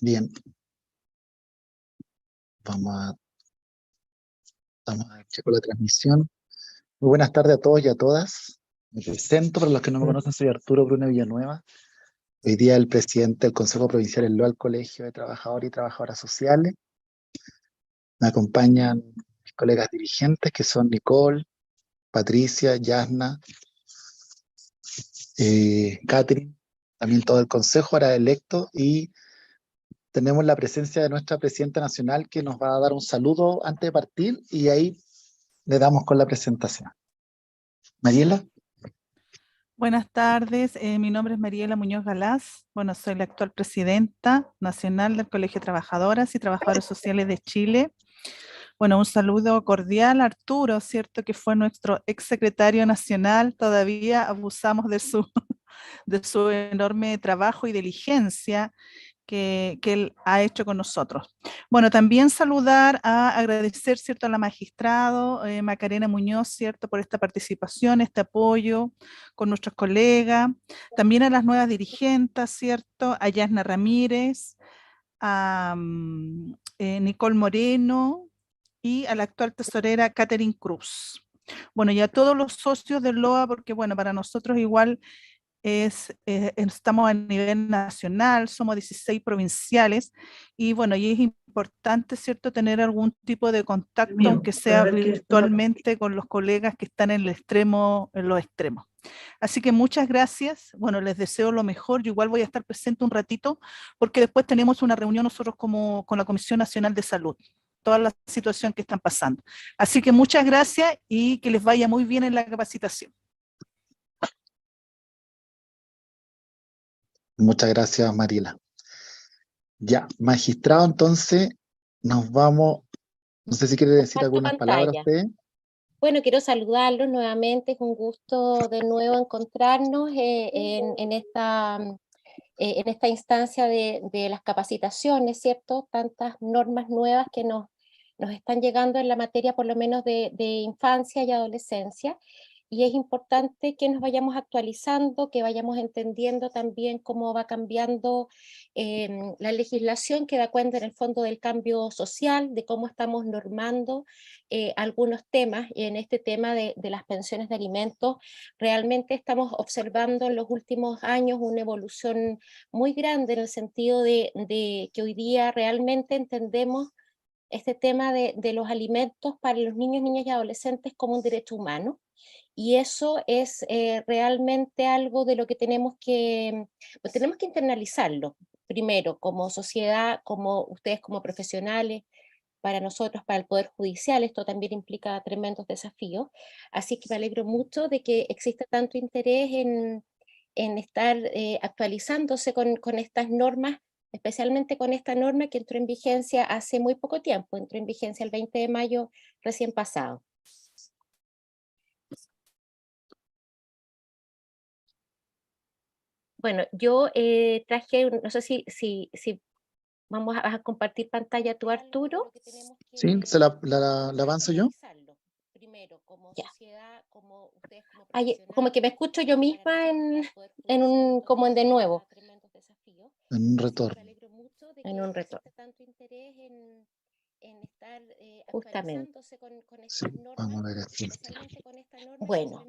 Bien, vamos a checar la transmisión. Muy buenas tardes a todos y a todas. Me presento, para los que no me conocen, soy Arturo Bruna Villanueva. Hoy día el presidente del Consejo Provincial del LOA, al Colegio de Trabajadores y Trabajadoras Sociales. Me acompañan mis colegas dirigentes, que son Nicole, Patricia, Yasna, Catherine, también todo el Consejo ahora electo, y tenemos la presencia de nuestra presidenta nacional, que nos va a dar un saludo antes de partir, y ahí le damos con la presentación. Mariela. Buenas tardes, mi nombre es Mariela Muñoz Galás. Bueno, soy la actual presidenta nacional del Colegio de Trabajadoras y Trabajadores Sociales de Chile. Bueno, un saludo cordial a Arturo, ¿cierto? Que fue nuestro exsecretario nacional. Todavía abusamos de de su enorme trabajo y diligencia que él ha hecho con nosotros. Bueno, también agradecer, ¿cierto?, a la magistrado Macarena Muñoz, ¿cierto?, por esta participación, este apoyo con nuestros colegas, también a las nuevas dirigentes, ¿cierto?, a Yasna Ramírez, a Nicole Moreno y a la actual tesorera Catherine Cruz. Bueno, y a todos los socios del LOA, porque bueno, para nosotros igual estamos a nivel nacional, somos 16 provinciales, y bueno, y es importante, ¿cierto?, tener algún tipo de contacto, aunque sea virtualmente, con los colegas que están en los extremos. Así que muchas gracias, bueno, les deseo lo mejor. Yo igual voy a estar presente un ratito, porque después tenemos una reunión nosotros con la Comisión Nacional de Salud, toda la situación que están pasando. Así que muchas gracias y que les vaya muy bien en la capacitación. Muchas gracias, Mariela. Ya, magistrado, entonces nos vamos. No sé si quiere decir algunas palabras usted. Bueno, quiero saludarlos nuevamente, es un gusto de nuevo encontrarnos en esta instancia de las capacitaciones, ¿cierto? Tantas normas nuevas que nos están llegando en la materia, por lo menos de infancia y adolescencia, y es importante que nos vayamos actualizando, que vayamos entendiendo también cómo va cambiando la legislación, que da cuenta en el fondo del cambio social, de cómo estamos normando algunos temas. Y en este tema de las pensiones de alimentos, realmente estamos observando en los últimos años una evolución muy grande, en el sentido de que hoy día realmente entendemos este tema de los alimentos para los niños, niñas y adolescentes como un derecho humano. Y eso es realmente algo de lo que pues tenemos que internalizarlo, primero como sociedad, como ustedes como profesionales, para nosotros, para el Poder Judicial. Esto también implica tremendos desafíos. Así que me alegro mucho de que exista tanto interés en estar actualizándose con estas normas, especialmente con esta norma que entró en vigencia hace muy poco tiempo, entró en vigencia el 20 de mayo recién pasado. Bueno, yo traje, no sé si vamos a compartir pantalla tú, Arturo. Sí, la avanzo yo. Ya. Ay, como que me escucho yo misma como en de nuevo. En un retorno. En un retorno. Justamente. Sí, vamos a ver aquí. Bueno.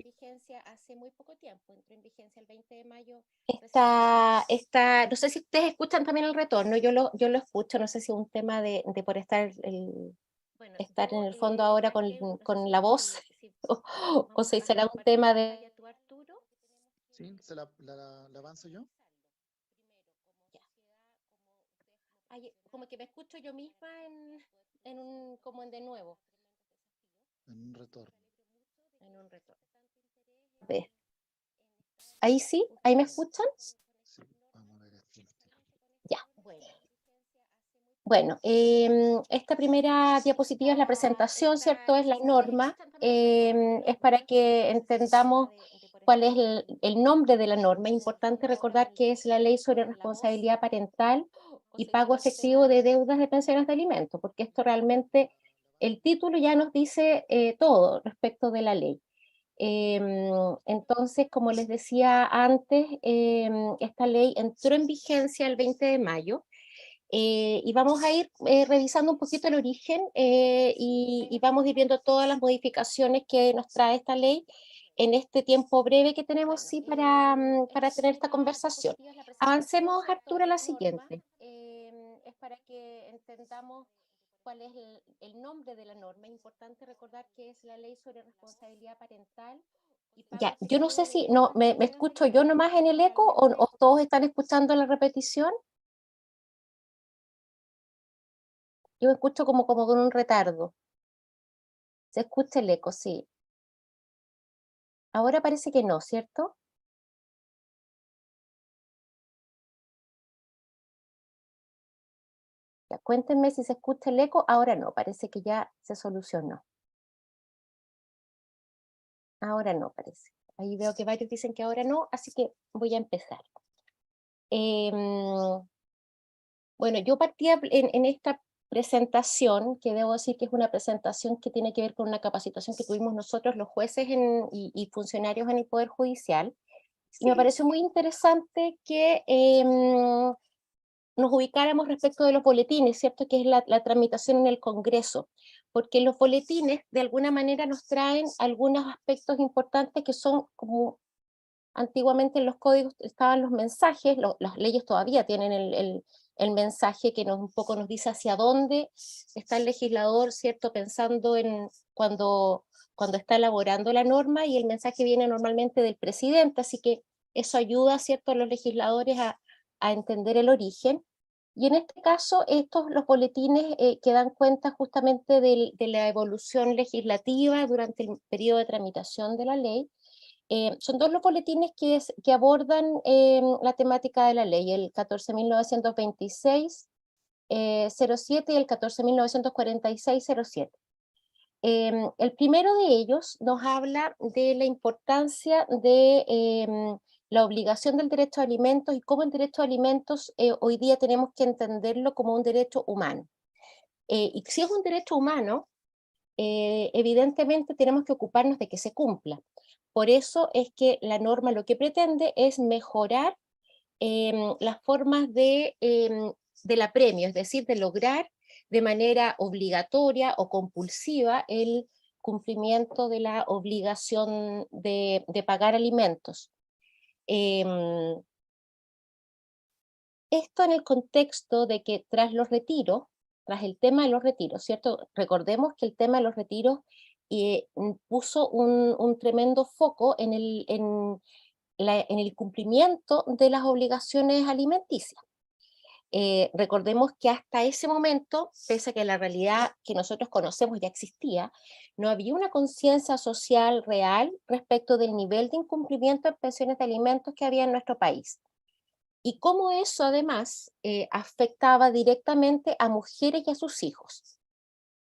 No sé si ustedes escuchan también el retorno, yo lo escucho, no sé si es un tema de por estar en el fondo ahora con la voz, o si será un tema de... Sí, la avanzo yo. Ay, como que me escucho yo misma como en de nuevo. En un retorno. ¿Ves? Ahí sí, ahí me escuchan. Sí, vamos a ver aquí. Ya. Bueno, esta primera diapositiva es la presentación, ¿cierto? Es la norma, es para que entendamos cuál es el nombre de la norma. Es importante recordar que es la Ley sobre Responsabilidad Parental y Pago Efectivo de Deudas de Pensiones de Alimentos, porque esto realmente, el título ya nos dice todo respecto de la ley. Entonces, como les decía antes, esta ley entró en vigencia el 20 de mayo, Y vamos a ir revisando un poquito el origen y vamos a ir viendo todas las modificaciones que nos trae esta ley en este tiempo breve que tenemos sí, para tener esta conversación. Avancemos, Arturo, a la siguiente. Es para que entendamos cuál es el nombre de la norma. Es importante recordar que es la Ley sobre Responsabilidad Parental. Ya, yo no sé si me escucho yo nomás en el eco o todos están escuchando la repetición. Yo me escucho como con un retardo. Se escucha el eco, sí. Ahora parece que no, ¿cierto? Ya, cuéntenme si se escucha el eco. Ahora no, parece que ya se solucionó. Ahora no, parece. Ahí veo que varios dicen que ahora no, así que voy a empezar. Bueno, yo partía en esta presentación, que debo decir que es una presentación que tiene que ver con una capacitación que tuvimos nosotros los jueces y funcionarios en el Poder Judicial, y me pareció muy interesante que nos ubicáramos respecto de los boletines, ¿cierto? Que es la tramitación en el Congreso, porque los boletines de alguna manera nos traen algunos aspectos importantes que son como antiguamente en los códigos estaban los mensajes, las leyes todavía tienen el mensaje que un poco nos dice hacia dónde está el legislador, ¿cierto? Pensando en cuando está elaborando la norma, y el mensaje viene normalmente del presidente, así que eso ayuda, ¿cierto?, a los legisladores a entender el origen. Y en este caso, los boletines que dan cuenta justamente de la evolución legislativa durante el periodo de tramitación de la ley, son dos los boletines que abordan la temática de la ley, el 14.926, 07 y el 14.946, 07. El primero de ellos nos habla de la importancia de la obligación del derecho a alimentos y cómo el derecho a alimentos hoy día tenemos que entenderlo como un derecho humano. Y si es un derecho humano, evidentemente tenemos que ocuparnos de que se cumpla. Por eso es que la norma lo que pretende es mejorar las formas del apremio, es decir, de lograr de manera obligatoria o compulsiva el cumplimiento de la obligación de pagar alimentos. Esto en el contexto de que tras los retiros, tras el tema de los retiros, ¿cierto? Recordemos que el tema de los retiros puso un tremendo foco en el cumplimiento de las obligaciones alimenticias. Recordemos que hasta ese momento, pese a que la realidad que nosotros conocemos ya existía, no había una conciencia social real respecto del nivel de incumplimiento de pensiones de alimentos que había en nuestro país. Y cómo eso además afectaba directamente a mujeres y a sus hijos.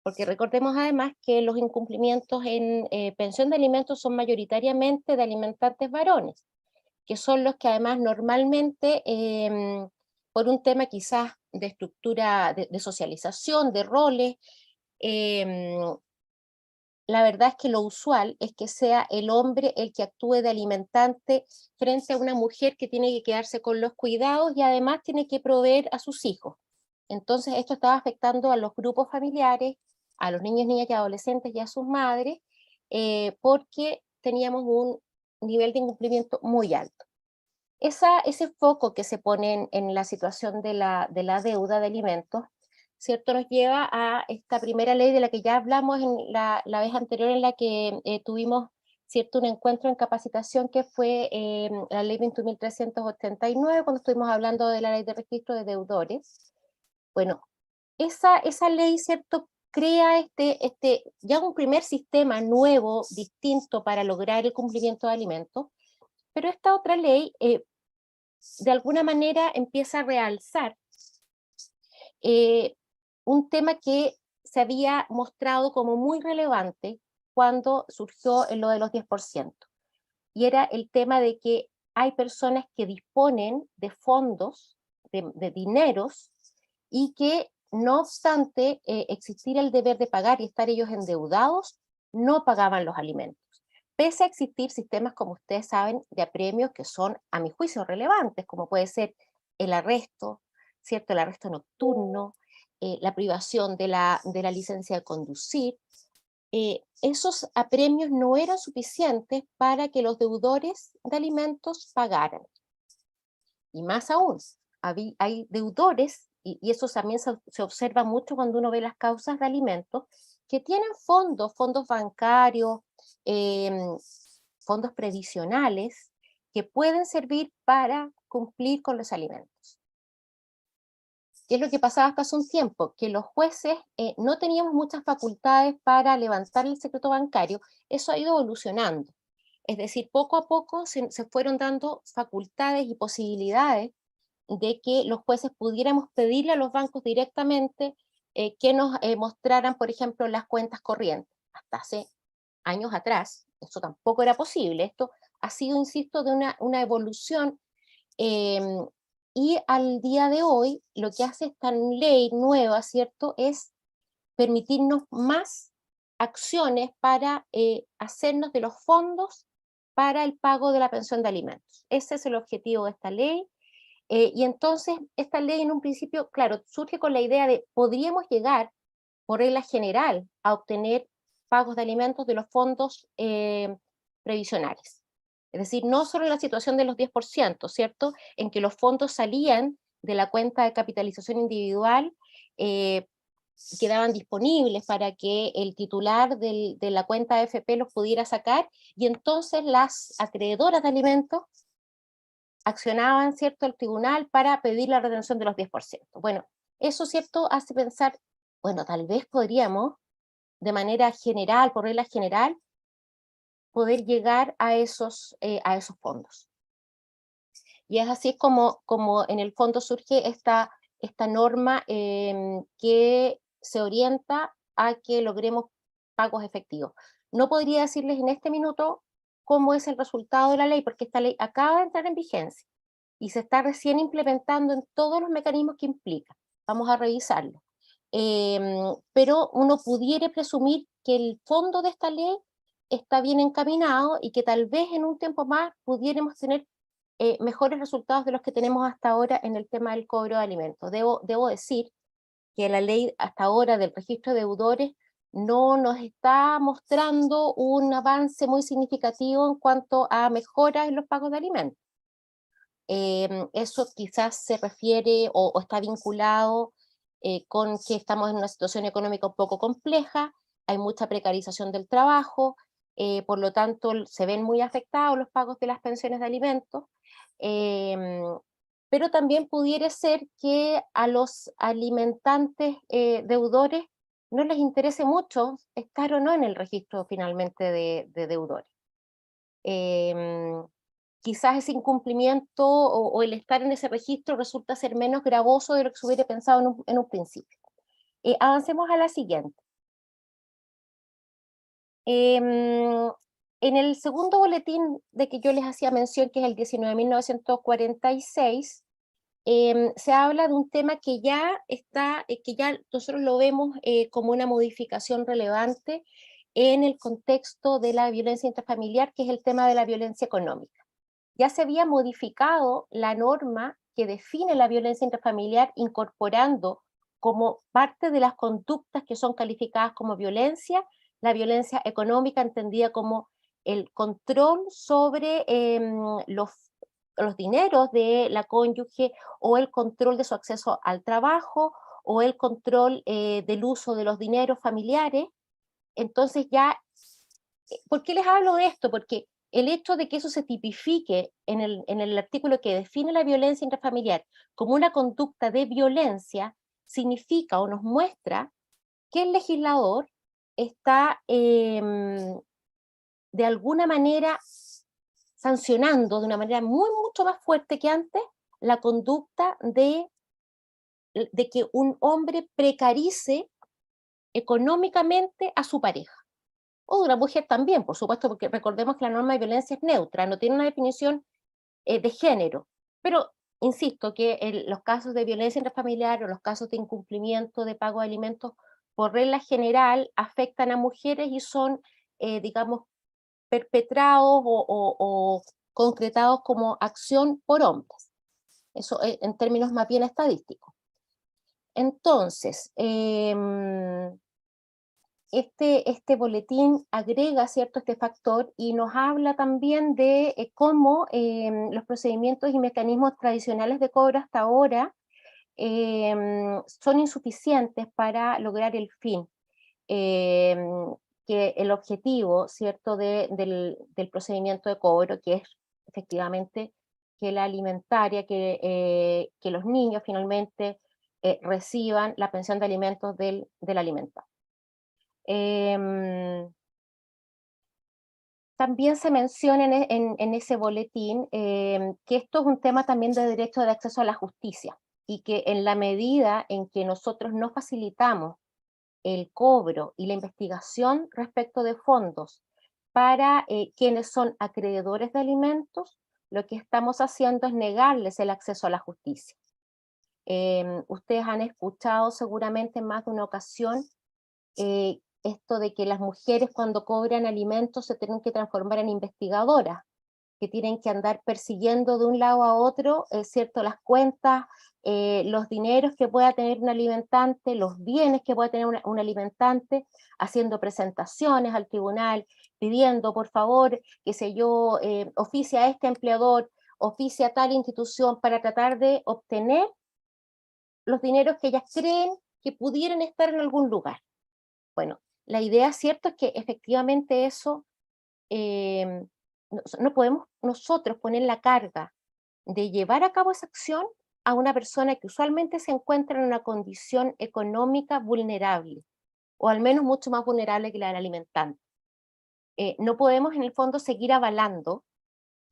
Porque recordemos además que los incumplimientos en pensión de alimentos son mayoritariamente de alimentantes varones, que son los que además normalmente, por un tema quizás de estructura, de socialización, de roles, la verdad es que lo usual es que sea el hombre el que actúe de alimentante frente a una mujer que tiene que quedarse con los cuidados y además tiene que proveer a sus hijos. Entonces esto estaba afectando a los grupos familiares, a los niños, niñas y adolescentes y a sus madres, porque teníamos un nivel de incumplimiento muy alto. Ese foco que se pone en la situación de la deuda de alimentos, ¿cierto?, nos lleva a esta primera ley de la que ya hablamos en la vez anterior en la que tuvimos, ¿cierto?, un encuentro en capacitación, que fue la ley 21.389, cuando estuvimos hablando de la ley de registro de deudores. Bueno, esa ley, ¿cierto?, crea ya un primer sistema nuevo, distinto para lograr el cumplimiento de alimentos, pero esta otra ley de alguna manera empieza a realzar un tema que se había mostrado como muy relevante cuando surgió en lo de los 10%, y era el tema de que hay personas que disponen de fondos, de dineros, y que no obstante existir el deber de pagar y estar ellos endeudados, no pagaban los alimentos, pese a existir sistemas, como ustedes saben, de apremios que son, a mi juicio, relevantes, como puede ser el arresto, ¿cierto? El arresto nocturno, la privación de la licencia de conducir. Esos apremios no eran suficientes para que los deudores de alimentos pagaran. Y más aún, hay deudores, y eso también se observa mucho cuando uno ve las causas de alimentos, que tienen fondos bancarios, fondos previsionales, que pueden servir para cumplir con los alimentos. ¿Qué es lo que pasaba hasta hace un tiempo? Que los jueces no teníamos muchas facultades para levantar el secreto bancario. Eso ha ido evolucionando. Es decir, poco a poco se fueron dando facultades y posibilidades de que los jueces pudiéramos pedirle a los bancos directamente que nos mostraran, por ejemplo, las cuentas corrientes. Hasta hace años atrás, eso tampoco era posible. Esto ha sido, insisto, de una evolución, y al día de hoy lo que hace esta ley nueva, ¿cierto?, es permitirnos más acciones para hacernos de los fondos para el pago de la pensión de alimentos. Ese es el objetivo de esta ley. Y entonces esta ley en un principio, claro, surge con la idea de podríamos llegar, por regla general, a obtener pagos de alimentos de los fondos previsionales. Es decir, no solo en la situación de los 10%, ¿cierto?, en que los fondos salían de la cuenta de capitalización individual, quedaban disponibles para que el titular de la cuenta AFP los pudiera sacar, y entonces las acreedoras de alimentos accionaban, ¿cierto?, el tribunal para pedir la retención de los 10%. Bueno, eso, ¿cierto?, hace pensar, bueno, tal vez podríamos, de manera general, por regla general, poder llegar a esos fondos. Y es así como en el fondo surge esta norma que se orienta a que logremos pagos efectivos. No podría decirles en este minuto cómo es el resultado de la ley, porque esta ley acaba de entrar en vigencia y se está recién implementando en todos los mecanismos que implica. Vamos a revisarlo. Pero uno pudiera presumir que el fondo de esta ley está bien encaminado y que tal vez en un tiempo más pudiéramos tener mejores resultados de los que tenemos hasta ahora en el tema del cobro de alimentos. Debo decir que la ley hasta ahora del registro de deudores no nos está mostrando un avance muy significativo en cuanto a mejoras en los pagos de alimentos. Eso quizás se refiere o está vinculado con que estamos en una situación económica un poco compleja, hay mucha precarización del trabajo, por lo tanto se ven muy afectados los pagos de las pensiones de alimentos, pero también pudiera ser que a los alimentantes deudores no les interese mucho estar o no en el registro finalmente de deudores. Quizás ese incumplimiento o el estar en ese registro resulta ser menos gravoso de lo que se hubiera pensado en un principio. Avancemos a la siguiente. En el segundo boletín de que yo les hacía mención, que es el 19.946, se habla de un tema que ya nosotros lo vemos como una modificación relevante en el contexto de la violencia intrafamiliar, que es el tema de la violencia económica. Ya se había modificado la norma que define la violencia intrafamiliar, incorporando como parte de las conductas que son calificadas como violencia, la violencia económica, entendida como el control sobre los dineros de la cónyuge, o el control de su acceso al trabajo, o el control del uso de los dineros familiares. Entonces ya, ¿por qué les hablo de esto? Porque el hecho de que eso se tipifique en el artículo que define la violencia intrafamiliar como una conducta de violencia, significa o nos muestra que el legislador está de alguna manera sancionando de una manera mucho más fuerte que antes la conducta de que un hombre precarice económicamente a su pareja. O de una mujer también, por supuesto, porque recordemos que la norma de violencia es neutra, no tiene una definición de género. Pero insisto que los casos de violencia intrafamiliar o los casos de incumplimiento de pago de alimentos, por regla general, afectan a mujeres y son, digamos, perpetrados o concretados como acción por hombres. Eso en términos más bien estadísticos. Entonces, este boletín agrega, ¿cierto?, este factor y nos habla también de cómo los procedimientos y mecanismos tradicionales de cobro hasta ahora son insuficientes para lograr el fin, que el objetivo, ¿cierto?, del procedimiento de cobro, que es efectivamente que la alimentaria, que los niños finalmente reciban la pensión de alimentos del alimentado. También se menciona en ese boletín que esto es un tema también de derecho de acceso a la justicia y que en la medida en que nosotros no facilitamos el cobro y la investigación respecto de fondos para quienes son acreedores de alimentos, lo que estamos haciendo es negarles el acceso a la justicia. Ustedes han escuchado seguramente en más de una ocasión esto de que las mujeres cuando cobran alimentos se tienen que transformar en investigadoras, que tienen que andar persiguiendo de un lado a otro, ¿cierto?, las cuentas, los dineros que pueda tener un alimentante, los bienes que pueda tener un alimentante, haciendo presentaciones al tribunal, pidiendo, por favor, qué sé yo, oficia a este empleador, oficia a tal institución para tratar de obtener los dineros que ellas creen que pudieran estar en algún lugar. Bueno, la idea, cierto, es que efectivamente eso no podemos nosotros poner la carga de llevar a cabo esa acción a una persona que usualmente se encuentra en una condición económica vulnerable, o al menos mucho más vulnerable que la del alimentante. No podemos en el fondo seguir avalando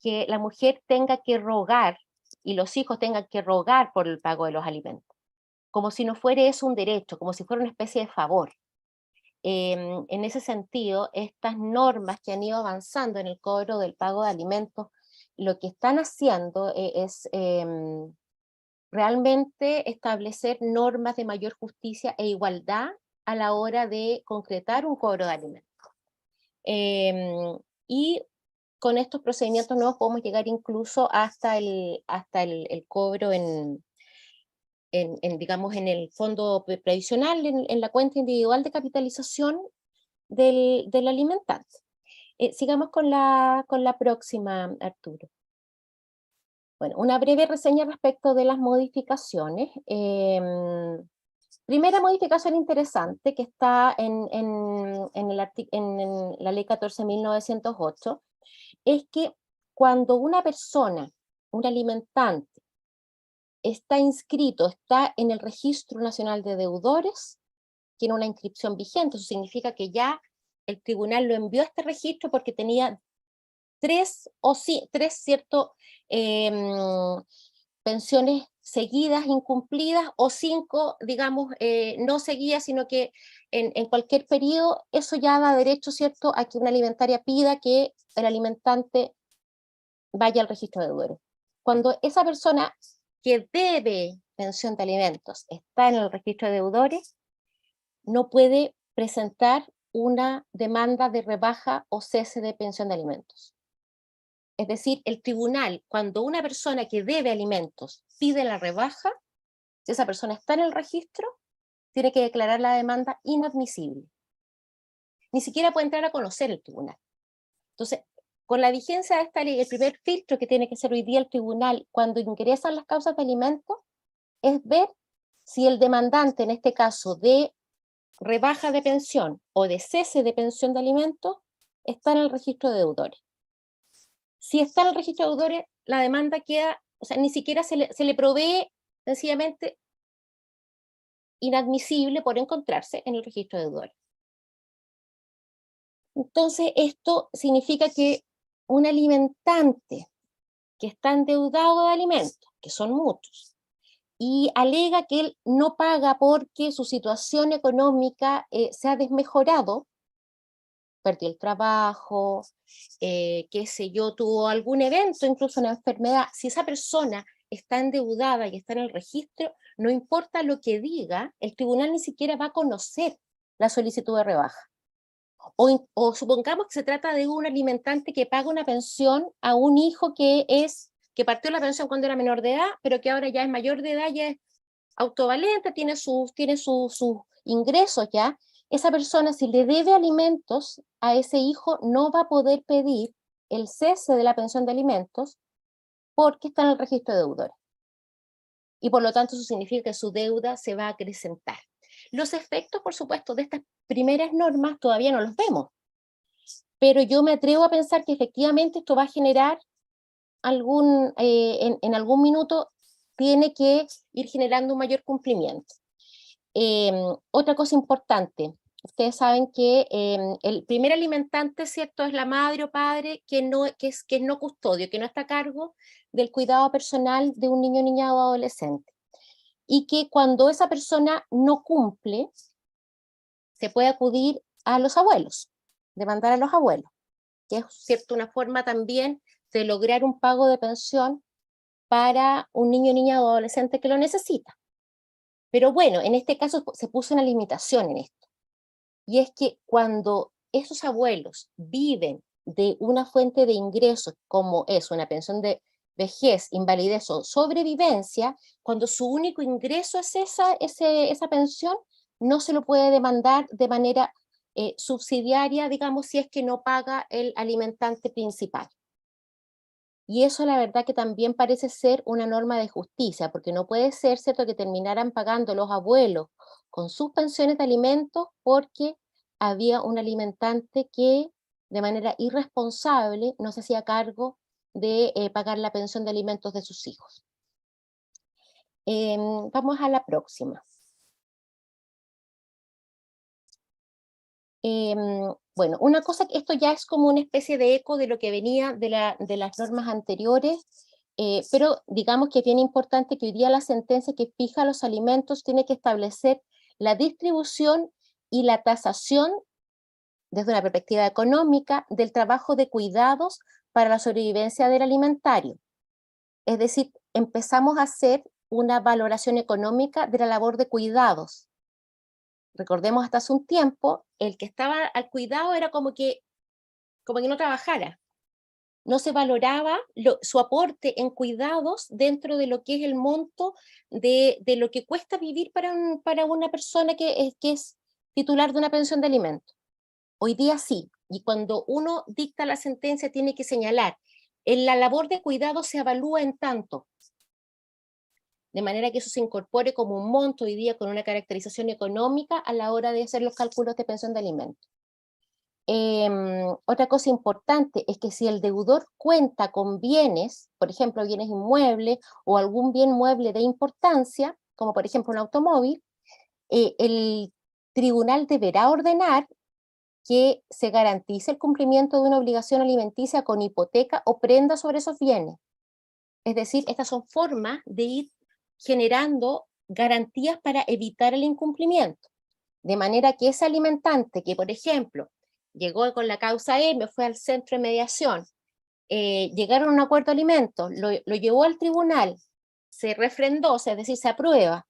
que la mujer tenga que rogar y los hijos tengan que rogar por el pago de los alimentos, como si no fuera eso un derecho, como si fuera una especie de favor. En ese sentido, estas normas que han ido avanzando en el cobro del pago de alimentos, lo que están haciendo es realmente establecer normas de mayor justicia e igualdad a la hora de concretar un cobro de alimentos. Y con estos procedimientos nuevos podemos llegar incluso hasta el cobro digamos, en el fondo previsional, en la cuenta individual de capitalización del alimentante. Sigamos con la próxima, Arturo. Bueno, una breve reseña respecto de las modificaciones. Primera modificación interesante que está en la ley 14.908 es que cuando una persona, un alimentante, está inscrito, está en el Registro Nacional de Deudores, tiene una inscripción vigente, eso significa que ya el tribunal lo envió a este registro porque tenía tres pensiones seguidas, incumplidas, o 5, digamos, no seguidas, sino que en cualquier periodo, eso ya da derecho, ¿cierto?, a que una alimentaria pida que el alimentante vaya al registro de deudores. Cuando esa persona que debe pensión de alimentos está en el registro de deudores, no puede presentar una demanda de rebaja o cese de pensión de alimentos. Es decir, el tribunal, cuando una persona que debe alimentos pide la rebaja, si esa persona está en el registro, tiene que declarar la demanda inadmisible. Ni siquiera puede entrar a conocer el tribunal. Entonces, con la vigencia de esta ley, el primer filtro que tiene que hacer hoy día el tribunal cuando ingresan las causas de alimentos es ver si el demandante, en este caso de rebaja de pensión o de cese de pensión de alimentos, está en el registro de deudores. Si está en el registro de deudores, la demanda queda, o sea, ni siquiera se le provee sencillamente inadmisible por encontrarse en el registro de deudores. Entonces, esto significa que un alimentante que está endeudado de alimentos, que son muchos, y alega que él no paga porque su situación económica se ha desmejorado, perdió el trabajo, qué sé yo, tuvo algún evento, incluso una enfermedad, si esa persona está endeudada y está en el registro, no importa lo que diga, el tribunal ni siquiera va a conocer la solicitud de rebaja. O supongamos que se trata de un alimentante que paga una pensión a un hijo que partió la pensión cuando era menor de edad, pero que ahora ya es mayor de edad, ya autovalente, tiene sus ingresos ya, esa persona, si le debe alimentos a ese hijo, no va a poder pedir el cese de la pensión de alimentos porque está en el registro de deudores. Y por lo tanto eso significa que su deuda se va a acrecentar. Los efectos, por supuesto, de estas primeras normas todavía no los vemos, pero yo me atrevo a pensar que efectivamente esto va a generar en algún minuto tiene que ir generando un mayor cumplimiento. Otra cosa importante, ustedes saben que el primer alimentante, ¿cierto?, es la madre o padre que es no custodio, que no está a cargo del cuidado personal de un niño, niña o adolescente. Y que cuando esa persona no cumple, se puede acudir a los abuelos, demandar a los abuelos, que es, ¿cierto?, una forma también de lograr un pago de pensión para un niño, niña o adolescente que lo necesita. Pero bueno, en este caso se puso una limitación en esto, y es que cuando esos abuelos viven de una fuente de ingresos como es una pensión de vejez, invalidez o sobrevivencia, cuando su único ingreso es esa pensión, no se lo puede demandar de manera subsidiaria, digamos, si es que no paga el alimentante principal. Y eso la verdad que también parece ser una norma de justicia, porque no puede ser, ¿cierto?, que terminaran pagando los abuelos con sus pensiones de alimentos porque había un alimentante que de manera irresponsable no se hacía cargo de pagar la pensión de alimentos de sus hijos. Vamos a la próxima. Bueno, una cosa, esto ya es como una especie de eco de lo que venía de las normas anteriores, pero digamos que es bien importante que hoy día la sentencia que fija los alimentos tiene que establecer la distribución y la tasación desde una perspectiva económica del trabajo de cuidados para la sobrevivencia del alimentario. Es decir, empezamos a hacer una valoración económica de la labor de cuidados. Recordemos, hasta hace un tiempo, el que estaba al cuidado era como que no trabajara. No se valoraba su aporte en cuidados dentro de lo que es el monto de lo que cuesta vivir para una persona que es titular de una pensión de alimentos. Hoy día sí, y cuando uno dicta la sentencia tiene que señalar, en la labor de cuidado se evalúa en tanto, de manera que eso se incorpore como un monto hoy día con una caracterización económica a la hora de hacer los cálculos de pensión de alimentos. Otra cosa importante es que si el deudor cuenta con bienes, por ejemplo, bienes inmuebles o algún bien mueble de importancia, como por ejemplo un automóvil, el tribunal deberá ordenar que se garantice el cumplimiento de una obligación alimenticia con hipoteca o prenda sobre esos bienes. Es decir, estas son formas de ir generando garantías para evitar el incumplimiento. De manera que ese alimentante que, por ejemplo, llegó con la causa M, fue al centro de mediación, llegaron a un acuerdo de alimentos, lo llevó al tribunal, se refrendó, es decir, se aprueba,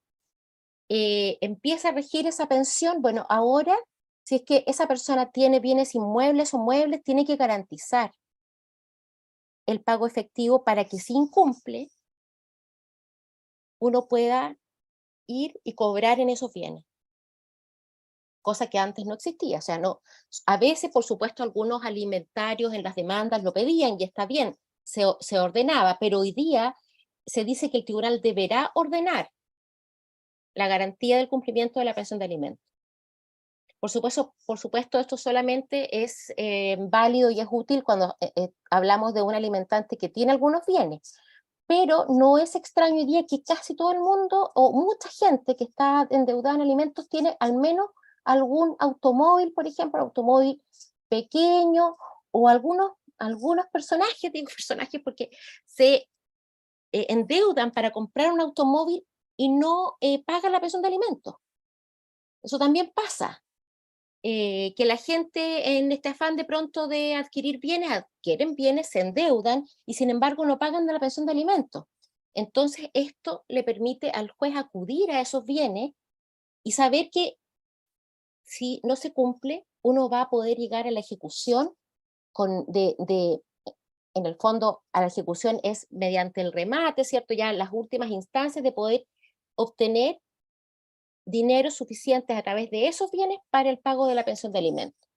empieza a regir esa pensión. Bueno, ahora, si es que esa persona tiene bienes inmuebles o muebles, tiene que garantizar el pago efectivo para que si incumple, uno pueda ir y cobrar en esos bienes. Cosa que antes no existía, o sea, no, a veces, por supuesto, algunos alimentarios en las demandas lo pedían y está bien, se ordenaba, pero hoy día se dice que el tribunal deberá ordenar la garantía del cumplimiento de la pensión de alimentos. Por supuesto, esto solamente es válido y es útil cuando hablamos de un alimentante que tiene algunos bienes, pero no es extraño hoy día que casi todo el mundo o mucha gente que está endeudada en alimentos tiene al menos algún automóvil, por ejemplo, automóvil pequeño, o algunos personajes, digo personajes porque se endeudan para comprar un automóvil y no pagan la pensión de alimentos. Eso también pasa. Que la gente en este afán de pronto de adquirir bienes, adquieren bienes, se endeudan y sin embargo no pagan de la pensión de alimentos. Entonces esto le permite al juez acudir a esos bienes y saber que si no se cumple, uno va a poder llegar a la ejecución en el fondo, a la ejecución es mediante el remate, ¿cierto? Ya las últimas instancias de poder obtener dinero suficiente a través de esos bienes para el pago de la pensión de alimentos.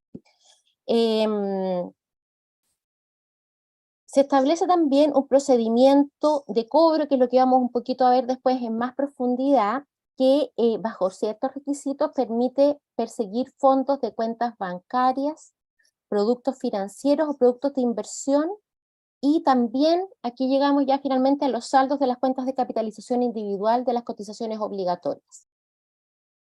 Se establece también un procedimiento de cobro, que es lo que vamos un poquito a ver después en más profundidad, que bajo ciertos requisitos permite perseguir fondos de cuentas bancarias, productos financieros o productos de inversión, y también aquí llegamos ya finalmente a los saldos de las cuentas de capitalización individual de las cotizaciones obligatorias.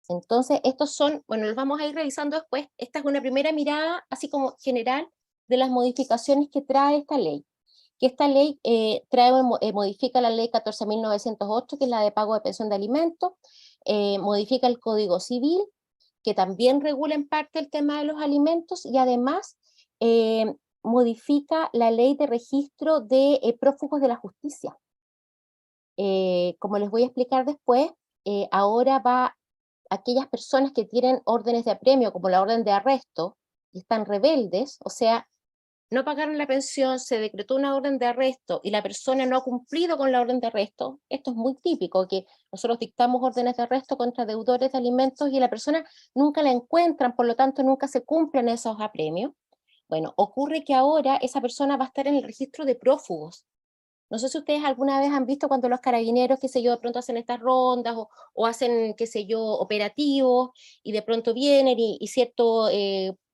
Entonces, estos son, bueno, los vamos a ir revisando después. Esta es una primera mirada, así como general, de las modificaciones que trae esta ley. Que esta ley modifica la ley 14.908, que es la de pago de pensión de alimentos, modifica el Código Civil, que también regula en parte el tema de los alimentos, y además modifica la ley de registro de prófugos de la justicia. Como les voy a explicar después, ahora va aquellas personas que tienen órdenes de apremio, como la orden de arresto, y están rebeldes, o sea, no pagaron la pensión, se decretó una orden de arresto y la persona no ha cumplido con la orden de arresto. Esto es muy típico, que nosotros dictamos órdenes de arresto contra deudores de alimentos y la persona nunca la encuentran, por lo tanto nunca se cumplen esos apremios. Bueno, ocurre que ahora esa persona va a estar en el registro de prófugos. No sé si ustedes alguna vez han visto cuando los carabineros, qué sé yo, de pronto hacen estas rondas o hacen, qué sé yo, operativos, y de pronto vienen y cierto,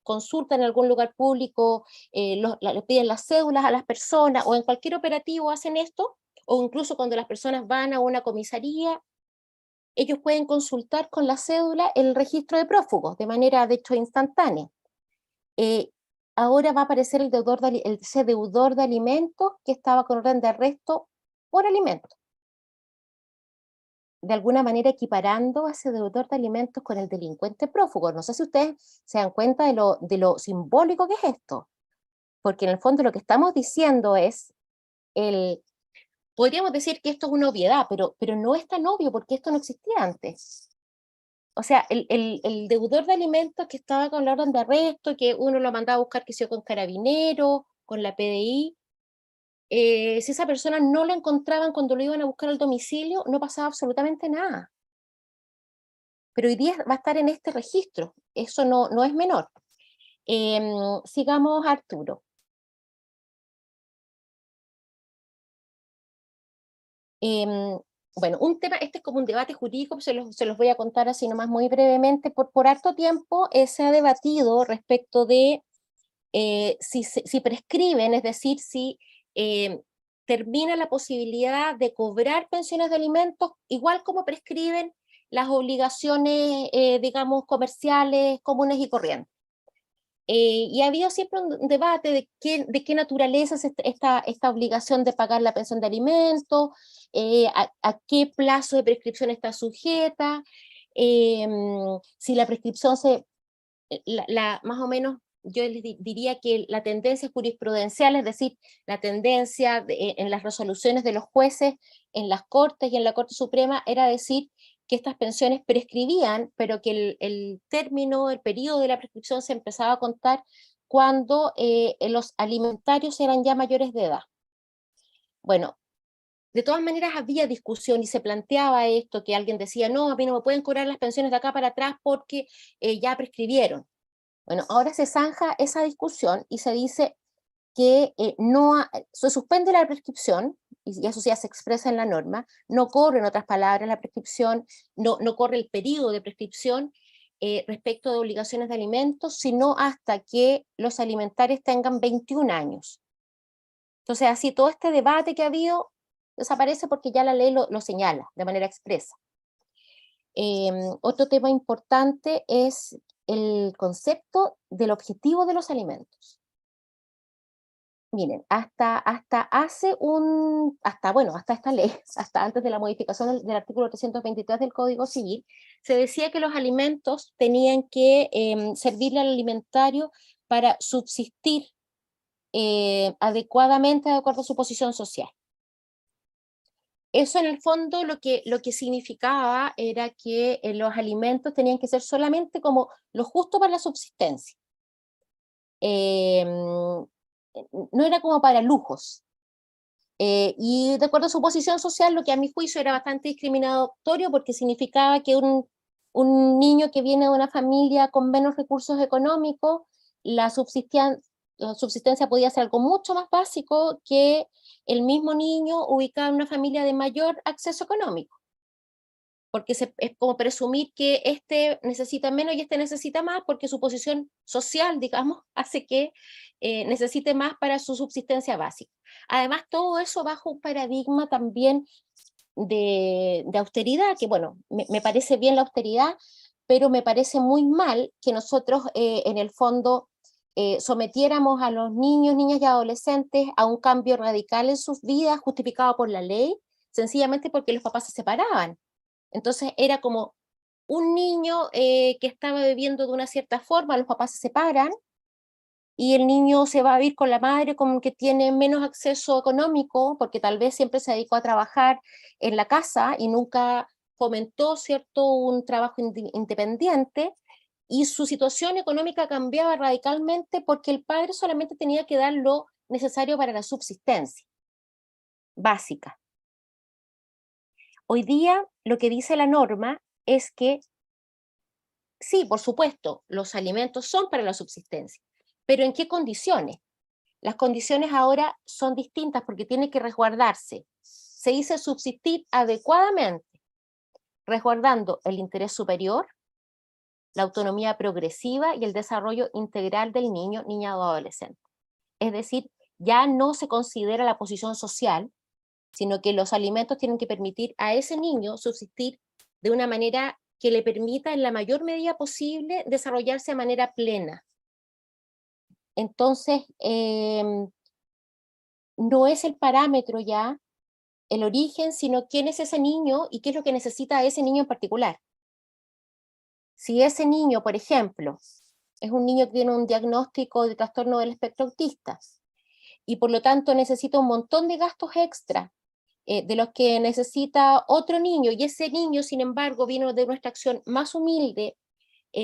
consultan en algún lugar público, les piden las cédulas a las personas, o en cualquier operativo hacen esto, o incluso cuando las personas van a una comisaría, ellos pueden consultar con la cédula el registro de prófugos, de manera, de hecho, instantánea. Ahora va a aparecer ese deudor de alimentos que estaba con orden de arresto por alimentos. De alguna manera equiparando a ese deudor de alimentos con el delincuente prófugo. No sé si ustedes se dan cuenta de lo simbólico que es esto. Porque en el fondo lo que estamos diciendo es, podríamos decir que esto es una obviedad, pero no es tan obvio porque esto no existía antes. O sea, el deudor de alimentos que estaba con la orden de arresto, que uno lo mandaba a buscar, que sea con Carabineros, con la PDI, si esa persona no la encontraban cuando lo iban a buscar al domicilio, no pasaba absolutamente nada. Pero hoy día va a estar en este registro, eso no es menor. Sigamos, Arturo. Bueno, un tema, este es como un debate jurídico, se los voy a contar así nomás muy brevemente. Por harto tiempo se ha debatido respecto de si prescriben, es decir, si termina la posibilidad de cobrar pensiones de alimentos, igual como prescriben las obligaciones, digamos, comerciales, comunes y corrientes. Y ha habido siempre un debate de qué naturaleza es esta obligación de pagar la pensión de alimentos, a qué plazo de prescripción está sujeta, si la prescripción más o menos, yo les diría que la tendencia jurisprudencial, es decir, la tendencia en las resoluciones de los jueces en las Cortes y en la Corte Suprema, era decir que estas pensiones prescribían, pero que el término, el periodo de la prescripción se empezaba a contar cuando los alimentarios eran ya mayores de edad. Bueno, de todas maneras había discusión y se planteaba esto, que alguien decía, no, a mí no me pueden cobrar las pensiones de acá para atrás porque ya prescribieron. Bueno, ahora se zanja esa discusión y se dice que se suspende la prescripción, y eso ya se expresa en la norma, no corre, en otras palabras, la prescripción, no corre el periodo de prescripción respecto de obligaciones de alimentos, sino hasta que los alimentarios tengan 21 años. Entonces, así todo este debate que ha habido desaparece porque ya la ley lo señala de manera expresa. Otro tema importante es el concepto del objetivo de los alimentos. Miren, hasta esta ley, hasta antes de la modificación del artículo 323 del Código Civil, se decía que los alimentos tenían que servirle al alimentario para subsistir adecuadamente de acuerdo a su posición social. Eso en el fondo lo que significaba era que los alimentos tenían que ser solamente como lo justo para la subsistencia. No era como para lujos. Y de acuerdo a su posición social, lo que a mi juicio era bastante discriminatorio, porque significaba que un niño que viene de una familia con menos recursos económicos, la subsistencia podía ser algo mucho más básico que el mismo niño ubicado en una familia de mayor acceso económico. Porque es como presumir que este necesita menos y este necesita más, porque su posición social, digamos, hace que necesite más para su subsistencia básica. Además, todo eso bajo un paradigma también de austeridad, que bueno, me parece bien la austeridad, pero me parece muy mal que nosotros en el fondo sometiéramos a los niños, niñas y adolescentes a un cambio radical en sus vidas, justificado por la ley, sencillamente porque los papás se separaban. Entonces era como un niño que estaba viviendo de una cierta forma, los papás se separan, y el niño se va a vivir con la madre como que tiene menos acceso económico, porque tal vez siempre se dedicó a trabajar en la casa y nunca fomentó, ¿cierto?, un trabajo independiente, y su situación económica cambiaba radicalmente porque el padre solamente tenía que dar lo necesario para la subsistencia básica. Hoy día lo que dice la norma es que sí, por supuesto, los alimentos son para la subsistencia, pero ¿en qué condiciones? Las condiciones ahora son distintas porque tiene que resguardarse. Se dice subsistir adecuadamente, resguardando el interés superior, la autonomía progresiva y el desarrollo integral del niño, niña o adolescente. Es decir, ya no se considera la posición social, sino que los alimentos tienen que permitir a ese niño subsistir de una manera que le permita en la mayor medida posible desarrollarse de manera plena. Entonces, no es el parámetro ya el origen, sino quién es ese niño y qué es lo que necesita ese niño en particular. Si ese niño, por ejemplo, es un niño que tiene un diagnóstico de trastorno del espectro autista y por lo tanto necesita un montón de gastos extra de los que necesita otro niño, y ese niño, sin embargo, viene de una extracción más humilde,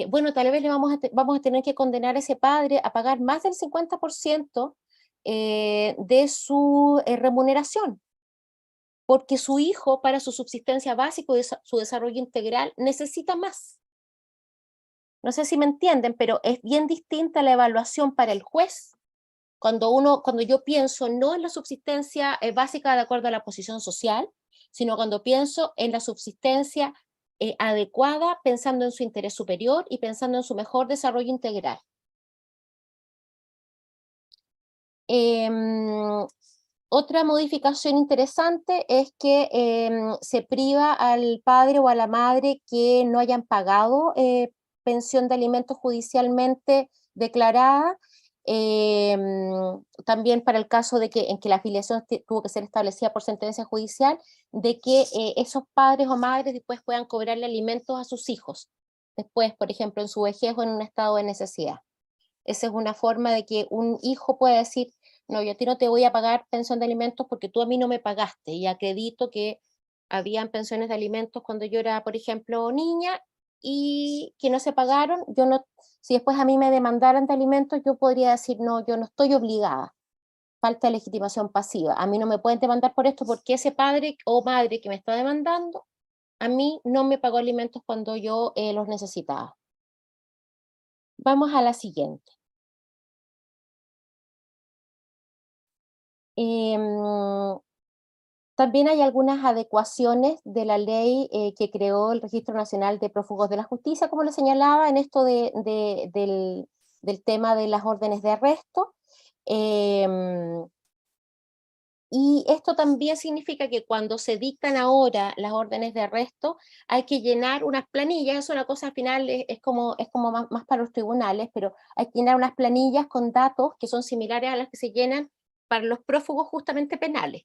bueno, tal vez vamos a tener que condenar a ese padre a pagar más del 50% de su remuneración, porque su hijo, para su subsistencia básica y su desarrollo integral, necesita más. No sé si me entienden, pero es bien distinta la evaluación para el juez cuando yo pienso no en la subsistencia básica de acuerdo a la posición social, sino cuando pienso en la subsistencia adecuada, pensando en su interés superior y pensando en su mejor desarrollo integral. Otra modificación interesante es que se priva al padre o a la madre que no hayan pagado pensión de alimentos judicialmente declarada, también para el caso de que, en que la afiliación tuvo que ser establecida por sentencia judicial, de que esos padres o madres después puedan cobrarle alimentos a sus hijos, después, por ejemplo, en su vejez o en un estado de necesidad. Esa es una forma de que un hijo pueda decir, no, yo a ti no te voy a pagar pensión de alimentos porque tú a mí no me pagaste, y acredito que habían pensiones de alimentos cuando yo era, por ejemplo, niña, y que no se pagaron. Yo no, si después a mí me demandaran de alimentos, yo podría decir, no, yo no estoy obligada, falta de legitimación pasiva, a mí no me pueden demandar por esto porque ese padre o madre que me está demandando, a mí no me pagó alimentos cuando yo los necesitaba. Vamos a la siguiente. También hay algunas adecuaciones de la ley que creó el Registro Nacional de Prófugos de la Justicia, como lo señalaba, en esto del tema de las órdenes de arresto. Y esto también significa que cuando se dictan ahora las órdenes de arresto, hay que llenar unas planillas. Es una cosa al final, es como más para los tribunales, pero hay que llenar unas planillas con datos que son similares a las que se llenan para los prófugos justamente penales.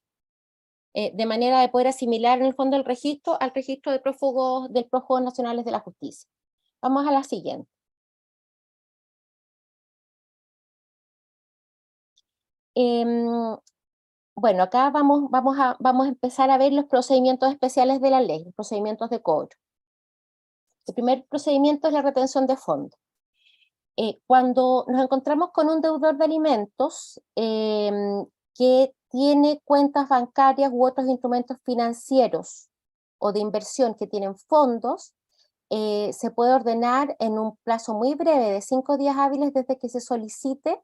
De manera de poder asimilar en el fondo el registro al registro de prófugos del Prófugos Nacionales de la Justicia. Vamos a la siguiente. Bueno, acá vamos a empezar a ver los procedimientos especiales de la ley, los procedimientos de cobro. El primer procedimiento es la retención de fondos. Cuando nos encontramos con un deudor de alimentos que tiene cuentas bancarias u otros instrumentos financieros o de inversión que tienen fondos, se puede ordenar en un plazo muy breve de 5 días hábiles desde que se solicite,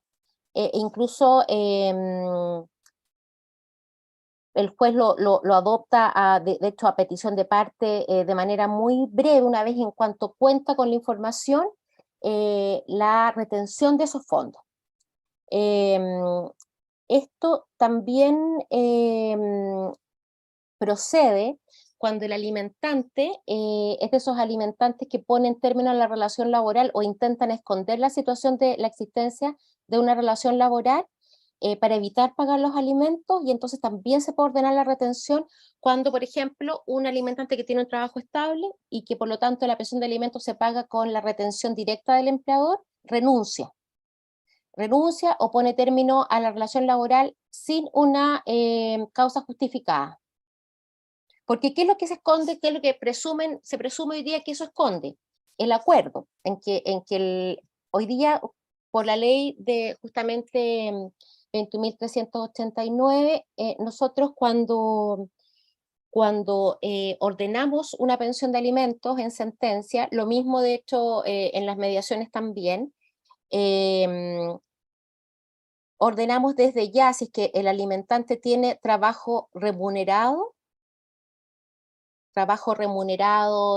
incluso el juez lo adopta, de hecho, a petición de parte, de manera muy breve, una vez en cuanto cuenta con la información, la retención de esos fondos. Esto también procede cuando el alimentante es de esos alimentantes que ponen término a la relación laboral o intentan esconder la situación de la existencia de una relación laboral para evitar pagar los alimentos, y entonces también se puede ordenar la retención cuando, por ejemplo, un alimentante que tiene un trabajo estable y que por lo tanto la pensión de alimentos se paga con la retención directa del empleador, renuncia o pone término a la relación laboral sin una causa justificada. Porque ¿qué es lo que se esconde? ¿Qué es lo que se presume hoy día que eso esconde? El acuerdo, en que hoy día, por la ley de justamente 21.389, nosotros cuando ordenamos una pensión de alimentos en sentencia, lo mismo de hecho en las mediaciones también, ordenamos desde ya, si es que el alimentante tiene trabajo remunerado,